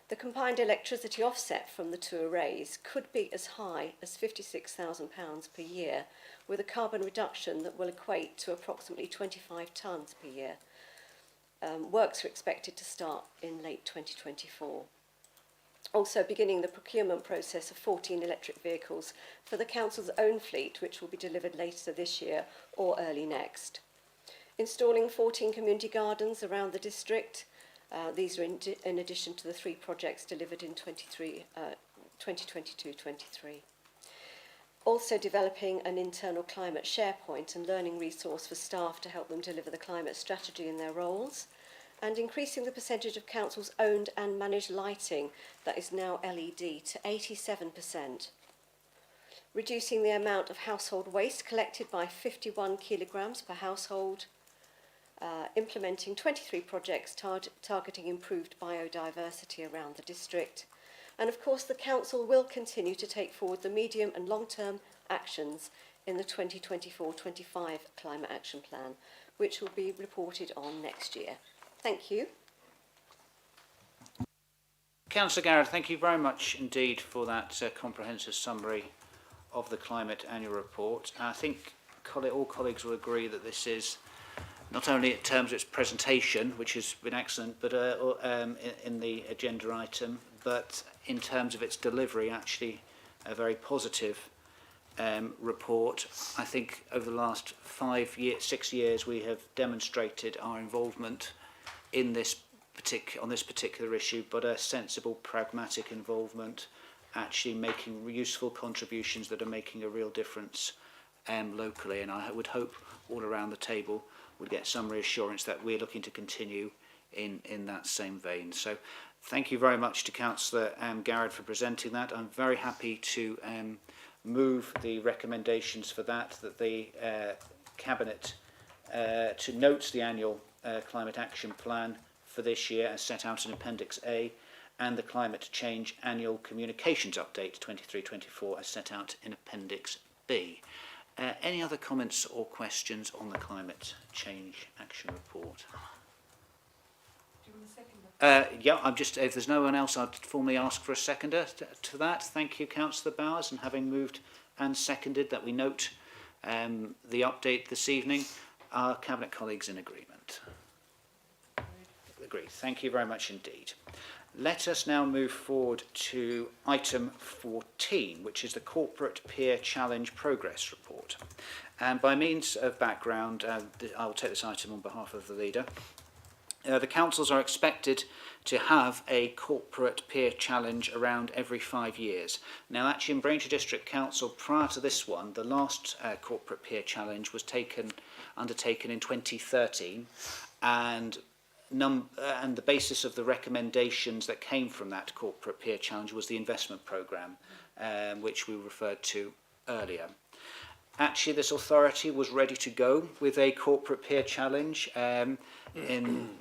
The combined electricity offset from the 2 arrays could be as high as £56,000 per year, with a carbon reduction that will equate to approximately 25 tonnes per year. Works are expected to start in late 2024. Also beginning the procurement process of 14 electric vehicles for the Council's own fleet, which will be delivered later this year or early next. Installing 14 community gardens around the district. These are in addition to the 3 projects delivered in 2022-23. Also developing an internal climate SharePoint and learning resource for staff to help them deliver the climate strategy in their roles, and increasing the percentage of councils owned and managed lighting that is now LED to 87%. Reducing the amount of household waste collected by 51 kilograms per household. Implementing 23 projects targeting improved biodiversity around the district. And of course, the Council will continue to take forward the medium and long-term actions in the 2024-25 Climate Action Plan, which will be reported on next year. Thank you. Councillor Garrett, thank you very much indeed for that comprehensive summary of the Climate Annual Report. I think all colleagues will agree that this is, not only in terms of its presentation, which has been excellent, but in the agenda item, but in terms of its delivery, actually a very positive report. I think over the last 6 years, we have demonstrated our involvement in this particular issue, but a sensible, pragmatic involvement, actually making useful contributions that are making a real difference locally. And I would hope all around the table would get some reassurance that we're looking to continue in that same vein. So thank you very much to Councillor Garrett for presenting that. I'm very happy to move the recommendations for that the Cabinet to note the annual Climate Action Plan for this year as set out in Appendix A, and the Climate Change Annual Communications Update 23-24 as set out in Appendix B. Any other comments or questions on the Climate Change Action Report? Yeah, if there's no one else, I'd formally ask for a seconder to that. Thank you, Councillor Bowers, and having moved and seconded that we note the update this evening. Are Cabinet colleagues in agreement? Agreed. Thank you very much indeed. Let us now move forward to item 14, which is the Corporate Peer Challenge Progress Report. And by means of background, I will take this item on behalf of the leader. The councils are expected to have a corporate peer challenge around every 5 years. Now, actually, in Braintree District Council, prior to this one, the last corporate peer challenge was undertaken in 2013, and the basis of the recommendations that came from that corporate peer challenge was the investment programme, which we referred to earlier. Actually, this authority was ready to go with a corporate peer challenge in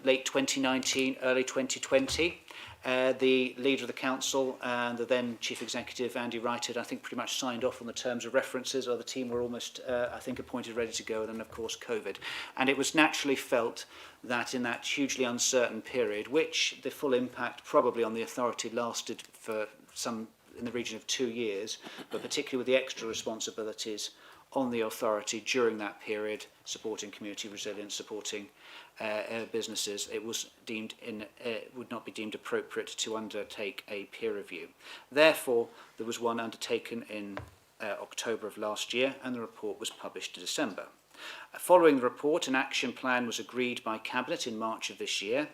late 2019, early 2020. The leader of the council and the then chief executive, Andy Wright, had, I think, pretty much signed off on the terms of references, or the team were almost, I think, appointed, ready to go, and then, of course, COVID. And it was naturally felt that in that hugely uncertain period, which the full impact probably on the authority lasted for some in the region of 2 years, but particularly with the extra responsibilities on the authority during that period, supporting community resilience, supporting businesses, it was deemed would not be deemed appropriate to undertake a peer review. Therefore, there was one undertaken in October of last year, and the report was published in December. Following the report, an action plan was agreed by Cabinet in March of this year.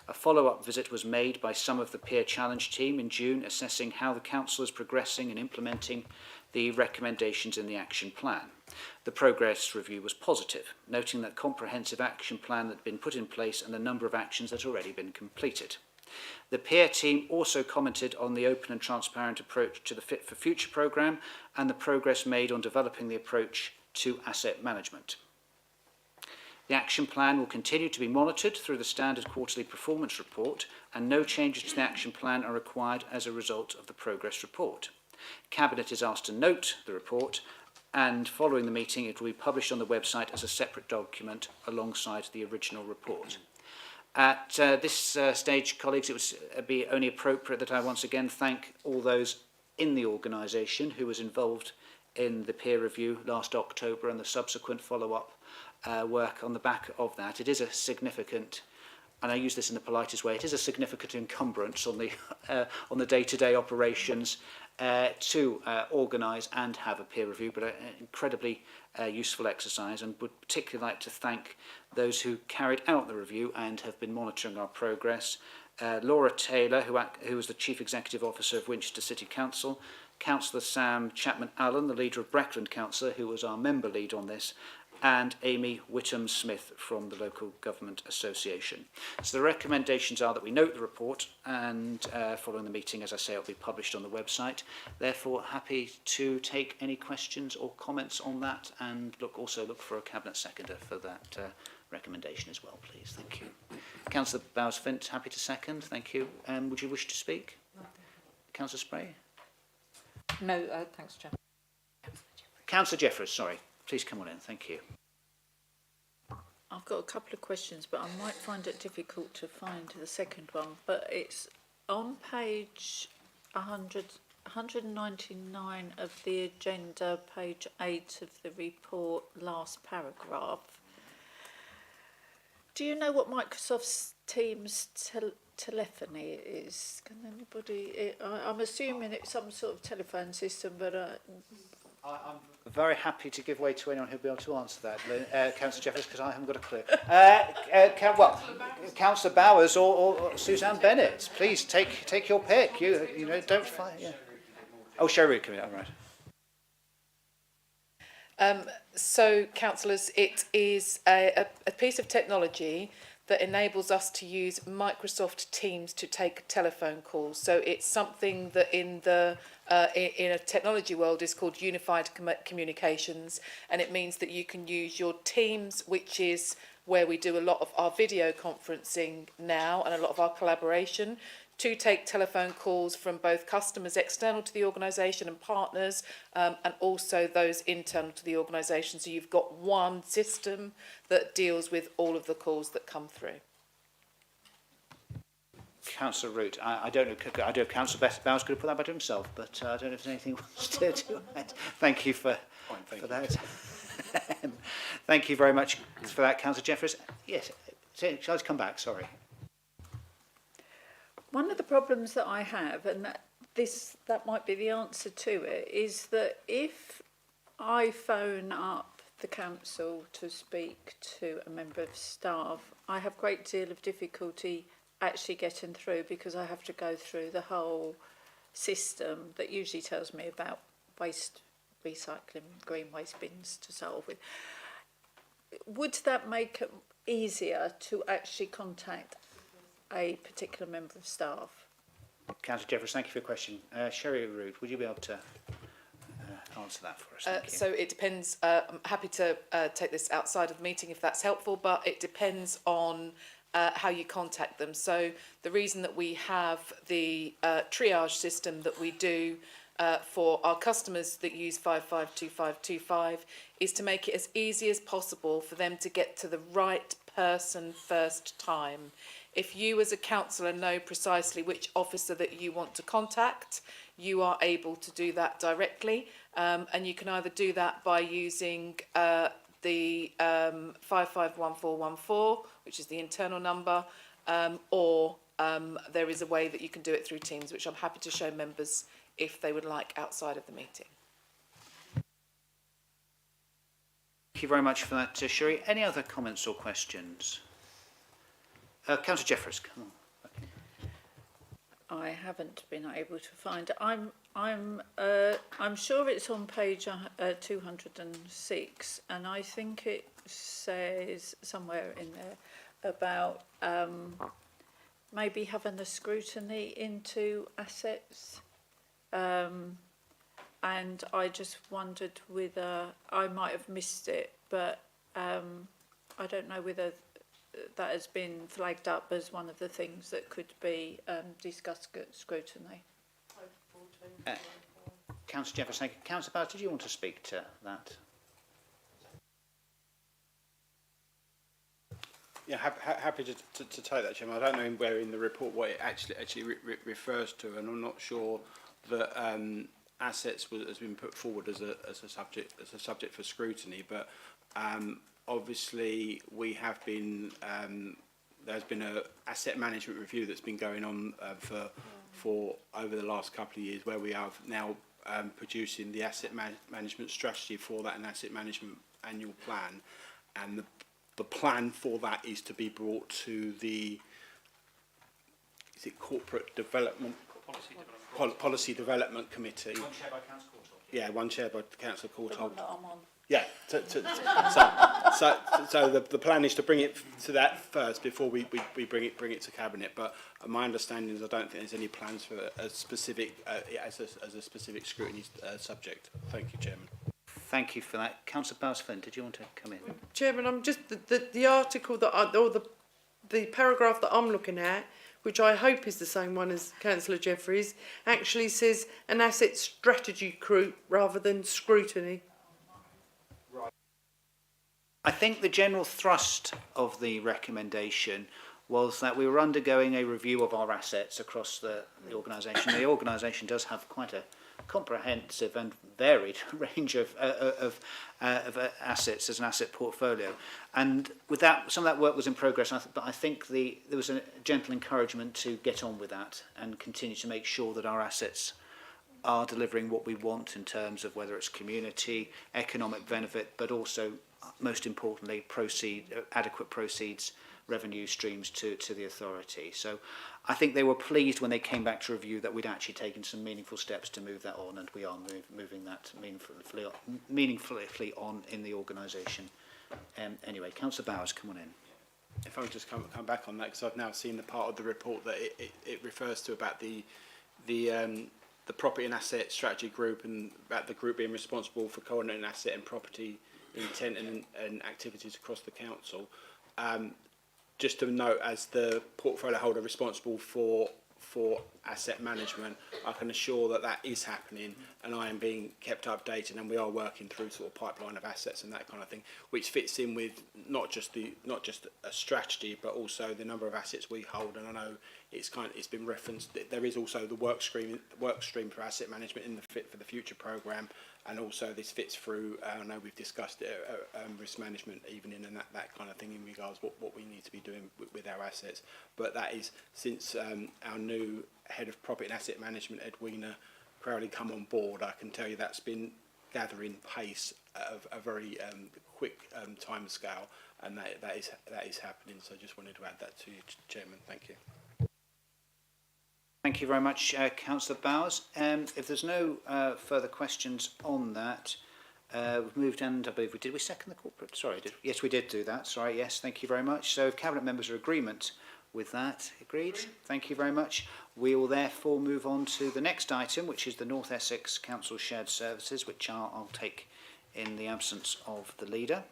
A follow-up visit was made by some of the peer challenge team in June, assessing how the council is progressing and implementing the recommendations in the action plan. The progress review was positive, noting that comprehensive action plan had been put in place and the number of actions that had already been completed. The peer team also commented on the open and transparent approach to the Fit for Future programme and the progress made on developing the approach to asset management. The action plan will continue to be monitored through the standard quarterly performance report, and no changes to the action plan are required as a result of the progress report. Cabinet is asked to note the report, and following the meeting it will be published on the website as a separate document alongside the original report. At this stage, colleagues, it would be only appropriate that I once again thank all those in the organisation who was involved in the peer review last October and the subsequent follow-up work on the back of that. It is a significant and I use this in the politest way, it is a significant encumbrance on the day-to-day operations to organise and have a peer review, but an incredibly useful exercise, and would particularly like to thank those who carried out the review and have been monitoring our progress. Laura Taylor, who was the Chief Executive Officer of Winchester City Council, Councillor Sam Chapman-Allen, the leader of Breckland Council, who was our member lead on this, and Amy Whittam-Smith from the Local Government Association. So the recommendations are that we note the report, and following the meeting, as I say, it will be published on the website. Therefore, happy to take any questions or comments on that, and also look for a Cabinet Seconder for that recommendation as well, please. Thank you. Councillor Bowes-Fint, happy to second. Thank you. Would you wish to speak? Councillor Spray? No, thanks, Chair. Councillor Jeffers, sorry. Please come on in. Thank you. I've got a couple of questions, but I might find it difficult to find the second one. But it's on page 199 of the agenda, page 8 of the report, last paragraph. Do you know what Microsoft Teams telephony is? Can anybody? I'm assuming it's some sort of telephone system, but I'm very happy to give way to anyone who'll be able to answer that, Councillor Jeffers, because I haven't got a clue. Councillor Bowers or Suzanne Bennett, please take your pick. You know, don't fight. Yeah. Oh, Sherry, come in. All right. So, councillors, it is a piece of technology that enables us to use Microsoft Teams to take telephone calls. So it's something that in a technology world is called unified communications, and it means that you can use your Teams, which is where we do a lot of our video conferencing now and a lot of our collaboration, to take telephone calls from both customers external to the organisation and partners, and also those internal to the organisation. So you've got one system that deals with all of the calls that come through. Councillor Root, I don't know if Councillor Bowers could have put that back to himself, but I don't know if there's anything else to add. Thank you for that. Thank you very much for that, Councillor Jeffers. Yes, shall I come back? Sorry. one of the problems that I have, and that might be the answer to it, is that if I phone up the council to speak to a member of staff, I have a great deal of difficulty actually getting through because I have to go through the whole system that usually tells me about waste recycling, green waste bins to solve with. Would that make it easier to actually contact a particular member of staff? Councillor Jeffers, thank you for your question. Sherry Root, would you be able to answer that for us? Thank you. So it depends. I'm happy to take this outside of the meeting if that's helpful, but it depends on how you contact them. So the reason that we have the triage system that we do for our customers that use 552525 is to make it as easy as possible for them to get to the right person first time. If you as a councillor know precisely which officer that you want to contact, you are able to do that directly, and you can either do that by using the 551414, which is the internal number, or there is a way that you can do it through Teams, which I'm happy to show members if they would like outside of the meeting. Thank you very much for that, Sherry. Any other comments or questions? Councillor Jeffers, come on. I haven't been able to find it. I'm sure it's on page 206, and I think it says somewhere in there about maybe having a scrutiny into assets. And I just wondered whether I might have missed it, but I don't know whether that has been flagged up as one of the things that could be discussed at scrutiny. Councillor Jeffers, thank you. Councillor Bowers, did you want to speak to that? Yeah, happy to take that, Chairman. I don't know where in the report what it actually refers to, and I'm not sure that assets has been put forward as a subject for scrutiny. But obviously, we have been there's been a asset management review that's been going on for over the last couple of years, where we are now producing the asset management strategy for that and asset management annual plan, and the plan for that is to be brought to the corporate development policy development committee. One chaired by Councillor Courtauld. Yeah, one chaired by Councillor The one Courtauld. that I'm on. Yeah, so the plan is to bring it to that first before we bring it to cabinet. But my understanding is I don't think there's any plans for a specific as a specific scrutiny subject. Thank you, Chairman. Thank you for that. Councillor Bowes-Flynn, did you want to come in? Chairman, I'm just the article that or the paragraph that I'm looking at, which I hope is the same one as Councillor Jeffries, actually says an asset strategy group rather than scrutiny. I think the general thrust of the recommendation was that we were undergoing a review of our assets across the organisation. The organisation does have quite a comprehensive and varied range of assets as an asset portfolio, and with that, some of that work was in progress. But I think there was a gentle encouragement to get on with that and continue to make sure that our assets are delivering what we want in terms of whether it's community, economic benefit, but also, most importantly, adequate proceeds, revenue streams to the authority. So I think they were pleased when they came back to review that we'd actually taken some meaningful steps to move that on, and we are moving that meaningfully on in the organisation. Anyway, Councillor Bowers, come on in. If I could just come back on that, because I've now seen the part of the report that it refers to about the property and asset strategy group, and about the group being responsible for coordinating asset and property intent and activities across the council. Just to note, as the portfolio holder responsible for asset management, I can assure that is happening, and I am being kept updated, and we are working through sort of pipeline of assets and that kind of thing, which fits in with not just a strategy, but also the number of assets we hold. And I know it's been referenced that there is also the work stream for asset management in the Fit for the Future programme, and also this fits through. I know we've discussed risk management evening and that kind of thing in regards what we need to be doing with our assets. But that is since our new head of property and asset management, Edwina Crowley, come on board. I can tell you that's been gathering pace of a very quick time scale, and that is happening. So I just wanted to add that to you, Chairman. Thank you. Thank you very much, Councillor Bowers. If there's no further questions on that, we've moved on. I believe did we second the corporate? Sorry, yes, we did do that. Sorry, yes, thank you very much. So if Cabinet members are in agreement with that, agreed. Thank you very much. We will therefore move on to the next item, which is the North Essex Council Shared Services, which I'll take in the absence of the leader.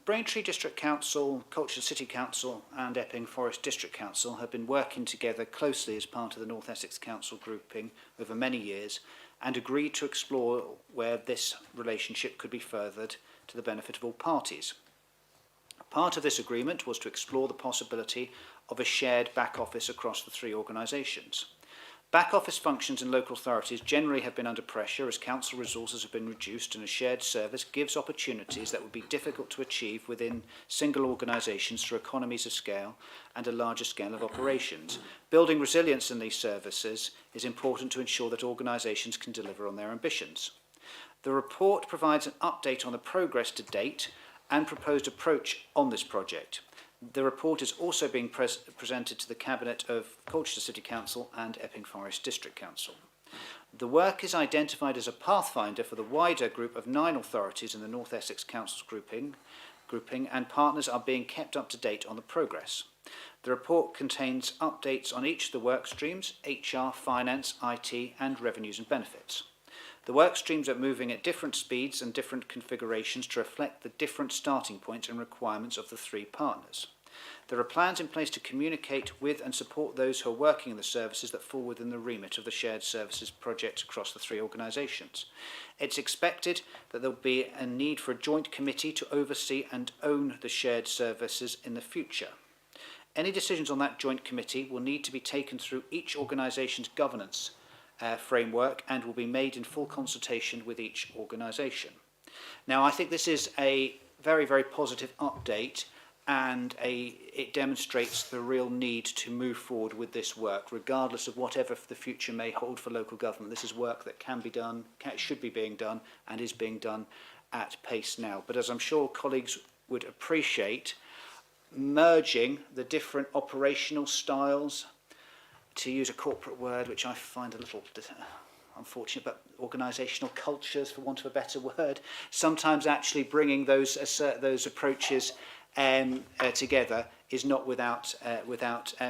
Braintree District Council, Colchester City Council and Epping Forest District Council have been working together closely as part of the North Essex Council grouping over many years, and agreed to explore where this relationship could be furthered to the benefit of all parties. Part of this agreement was to explore the possibility of a shared back office across the three organisations. Back office functions in local authorities generally have been under pressure as council resources have been reduced, and a shared service gives opportunities that would be difficult to achieve within single organisations through economies of scale and a larger scale of operations. Building resilience in these services is important to ensure that organisations can deliver on their ambitions. The report provides an update on the progress to date and proposed approach on this project. The report is also being presented to the Cabinet of Colchester City Council and Epping Forest District Council. The work is identified as a pathfinder for the wider group of 9 authorities in the North Essex Council's grouping, and partners are being kept up to date on the progress. The report contains updates on each of the work streams: HR, finance, IT and revenues and benefits. The work streams are moving at different speeds and different configurations to reflect the different starting points and requirements of the 3 partners. There are plans in place to communicate with and support those who are working in the services that fall within the remit of the shared services projects across the 3 organisations. It's expected that there will be a need for a joint committee to oversee and own the shared services in the future. Any decisions on that joint committee will need to be taken through each organisation's governance framework and will be made in full consultation with each organisation. Now, I think this is a very, very positive update and it demonstrates the real need to move forward with this work, regardless of whatever the future may hold for local government. This is work that can be done, should be being done, and is being done at pace now. But as I'm sure colleagues would appreciate, merging the different operational styles, to use a corporate word which I find a little unfortunate, but organisational cultures, for want of a better word, sometimes actually bringing those approaches together is not without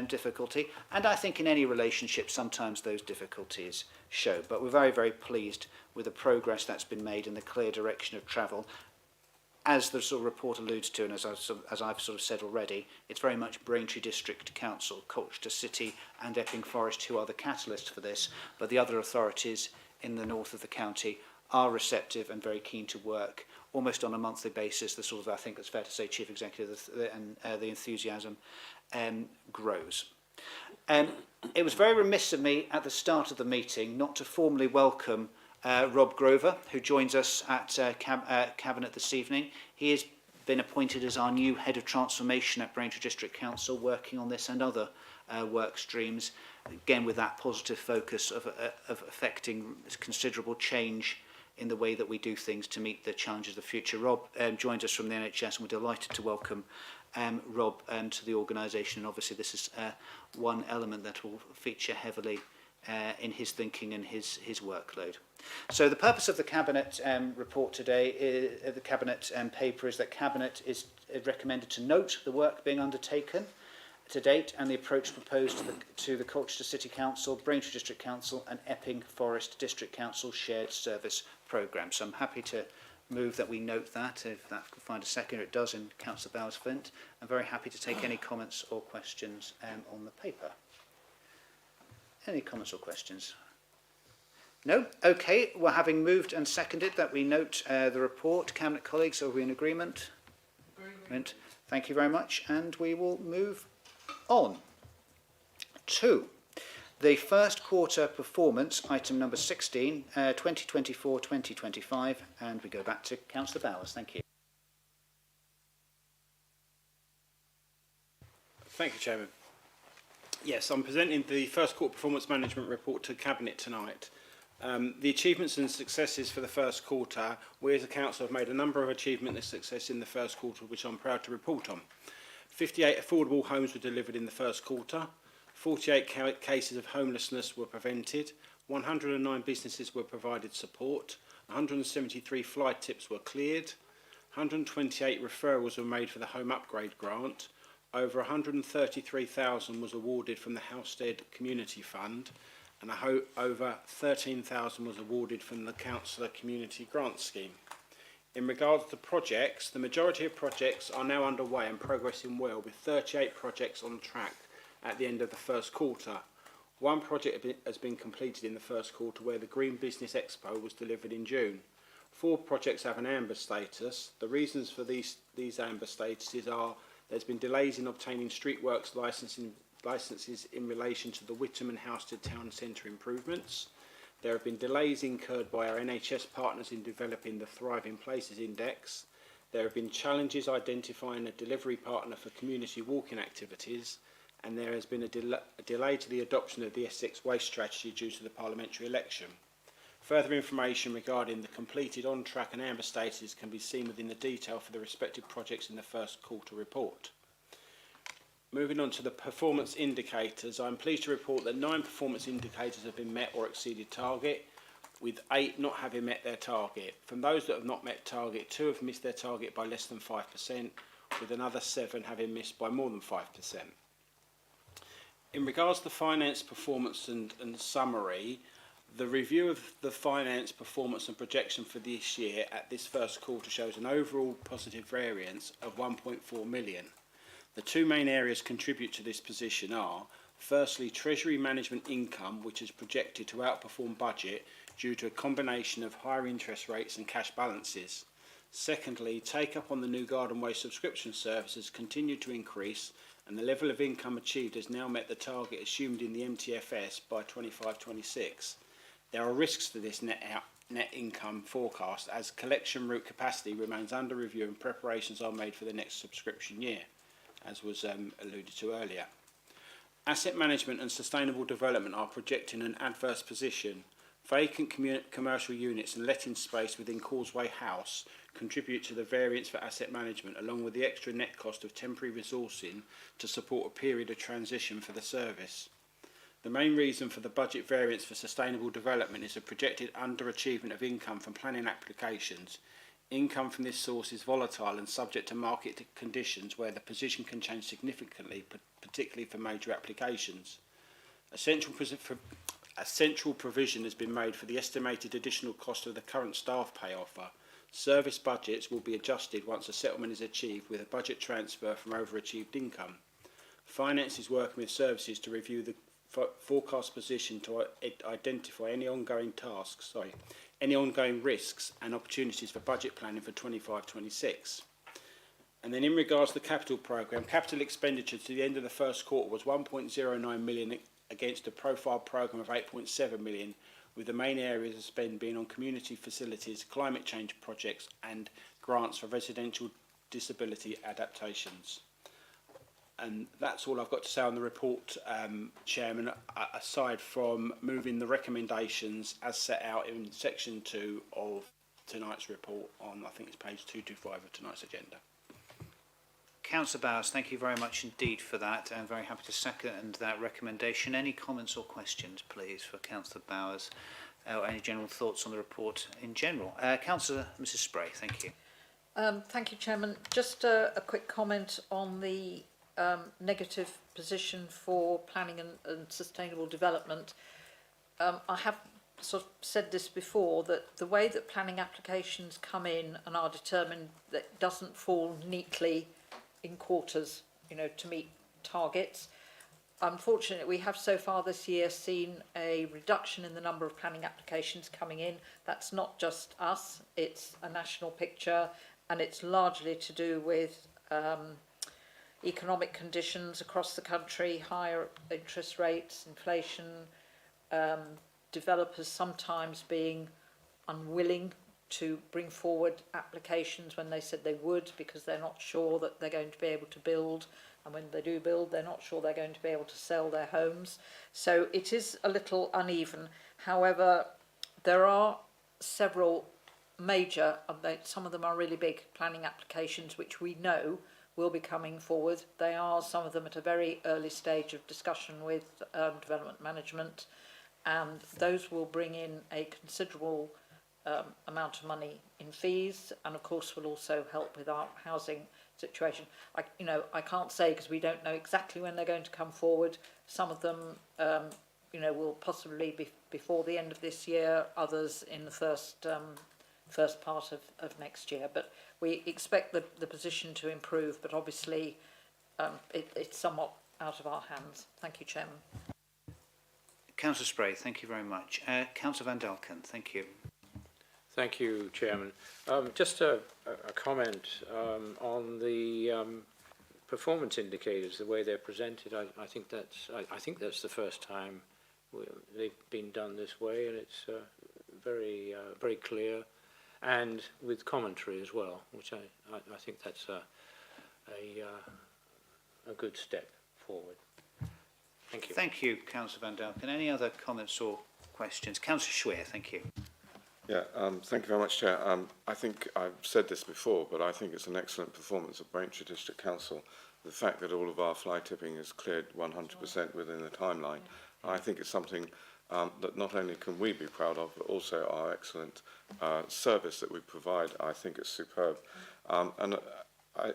difficulty. And I think in any relationship, sometimes those difficulties show. But we're very, very pleased with the progress that's been made and the clear direction of travel. As the sort of report alludes to, and as I've sort of said already, it's very much Braintree District Council, Colchester City and Epping Forest who are the catalysts for this, but the other authorities in the north of the county are receptive and very keen to work almost on a monthly basis. The sort of, I think it's fair to say, Chief Executive, and the enthusiasm grows. It was very remiss of me at the start of the meeting not to formally welcome Rob Grover, who joins us at Cabinet this evening. He has been appointed as our new Head of Transformation at Braintree District Council, working on this and other work streams, again with that positive focus of affecting considerable change in the way that we do things to meet the challenges of the future. Rob joins us from the NHS, and we're delighted to welcome Rob to the organisation. And obviously this is one element that will feature heavily in his thinking and his workload. So the purpose of the Cabinet report today, the Cabinet paper, is that Cabinet is recommended to note the work being undertaken to date and the approach proposed to the Colchester City Council, Braintree District Council and Epping Forest District Council shared service programme. So I'm happy to move that we note that, if that can find a second. It does in Councillor Bowers-Flint. I'm very happy to take any comments or questions on the paper. Any comments or questions? No? Okay, well, having moved and seconded that we note the report, Cabinet colleagues, are we in agreement? Agreement. Thank you very much, and we will move on to the first quarter performance, item number 16, 2024-2025, and we go back to Councillor Bowers. Thank you. Thank you, Chairman. Yes, I'm presenting the first quarter performance management report to Cabinet tonight. The achievements and successes for the first quarter, we as a council have made a number of achievements and success in the first quarter, which I'm proud to report on. 58 affordable homes were delivered in the first quarter, 48 cases of homelessness were prevented, 109 businesses were provided support, 173 fly tips were cleared, 128 referrals were made for the home upgrade grant, over 133,000 was awarded from the Halstead Community Fund, and over 13,000 was awarded from the Councillor Community Grant Scheme. In regards to projects, the majority of projects are now underway and progressing well, with 38 projects on track at the end of the first quarter. One project has been completed in the first quarter, where the Green Business Expo was delivered in June. 4 projects have an amber status. The reasons for these amber statuses are there's been delays in obtaining streetworks licences in relation to the Whittam and Halstead Town Centre improvements. There have been delays incurred by our NHS partners in developing the Thriving Places Index. There have been challenges identifying a delivery partner for community walking activities, and there has been a delay to the adoption of the Essex Waste Strategy due to the parliamentary election. Further information regarding the completed on-track and amber statuses can be seen within the detail for the respective projects in the first quarter report. Moving on to the performance indicators, I'm pleased to report that 9 performance indicators have been met or exceeded target, with 8 not having met their target. From those that have not met target, 2 have missed their target by less than 5%, with another 7 having missed by more than 5%. In regards to finance performance and summary, the review of the finance performance and projection for this year at this first quarter shows an overall positive variance of 1.4 million. The 2 main areas contribute to this position are, firstly, Treasury management income, which is projected to outperform budget due to a combination of higher interest rates and cash balances. Secondly, take-up on the new garden waste subscription services continued to increase, and the level of income achieved has now met the target assumed in the MTFS by 25-26. There are risks to this net income forecast, as collection route capacity remains under review and preparations are made for the next subscription year. as was alluded to earlier. Asset management and sustainable development are projecting an adverse position. Vacant commercial units and letting space within Causeway House contribute to the variance for asset management, along with the extra net cost of temporary resourcing to support a period of transition for the service. The main reason for the budget variance for sustainable development is a projected underachievement of income from planning applications. Income from this source is volatile and subject to market conditions where the position can change significantly, particularly for major applications. A central provision has been made for the estimated additional cost of the current staff pay offer. Service budgets will be adjusted once a settlement is achieved with a budget transfer from overachieved income. Finance is working with services to review the forecast position to identify any ongoing risks and opportunities for budget planning for 25-26. And then in regards to the capital programme, capital expenditure to the end of the first quarter was 1.09 million against a profile programme of 8.7 million, with the main areas of spend being on community facilities, climate change projects and grants for residential disability adaptations. And that's all I've got to say on the report, Chairman, aside from moving the recommendations as set out in section 2 of tonight's report on, I think it's page 225 of tonight's agenda. Councillor Bowers, thank you very much indeed for that. I'm very happy to second that recommendation. Any comments or questions, please, for Councillor Bowers? Or any general thoughts on the report in general? Councillor Mrs Spray, thank you. Thank you, Chairman. Just a quick comment on the negative position for planning and sustainable development. I have sort of said this before, that the way that planning applications come in and are determined, that doesn't fall neatly in quarters, you know, to meet targets. Unfortunately, we have so far this year seen a reduction in the number of planning applications coming in. That's not just us, it's a national picture, and it's largely to do with economic conditions across the country, higher interest rates, inflation, developers sometimes being unwilling to bring forward applications when they said they would, because they're not sure that they're going to be able to build, and when they do build they're not sure they're going to be able to sell their homes. So it is a little uneven. However, there are several major, some of them are really big planning applications which we know will be coming forward. They are, some of them, at a very early stage of discussion with development management, and those will bring in a considerable amount of money in fees, and of course will also help with our housing situation. I can't say, because we don't know exactly when they're going to come forward. Some of them will possibly be before the end of this year, others in the first part of next year, but we expect the position to improve, but obviously it's somewhat out of our hands. Thank you, Chairman. Councillor Spray, thank you very much. Councillor Van Dalken, thank you. Thank you, Chairman. Just a comment on the performance indicators, the way they're presented. I think that's the first time they've been done this way, and it's very clear, and with commentary as well, which I think that's a good step forward. Thank you. Thank you, Councillor Van Dalken. Any other comments or questions? Councillor Schweer, thank you. Yeah, thank you very much, Chair. I think I've said this before, but I think it's an excellent performance of Braintree District Council. The fact that all of our fly tipping is cleared 100% within the timeline, I think it's something that not only can we be proud of, but also our excellent service that we provide. I think it's superb.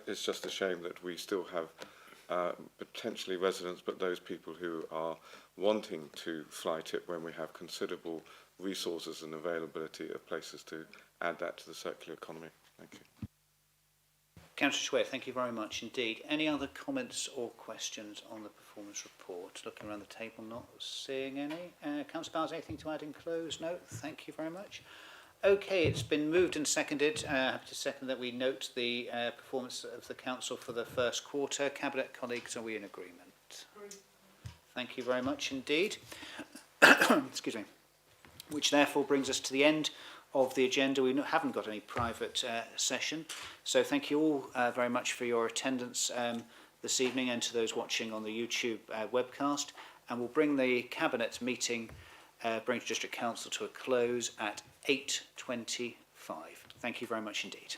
It's just a shame that we still have potentially residents, but those people who are wanting to fly tip when we have considerable resources and availability of places to add that to the circular economy. Thank you. Councillor Schweer, thank you very much indeed. Any other comments or questions on the performance report? Looking around the table, not seeing any. Councillor Bowers, anything to add in close? No? Thank you very much. Okay, it's been moved and seconded. Happy to second that we note the performance of the Council for the first quarter. Cabinet colleagues, are we in agreement? Thank you very much indeed. Excuse me. Which therefore brings us to the end of the agenda. We haven't got any private session, so thank you all very much for your attendance this evening and to those watching on the YouTube webcast, and we'll bring the Cabinet meeting, Braintree District Council, to a close at 8:25. Thank you very much indeed.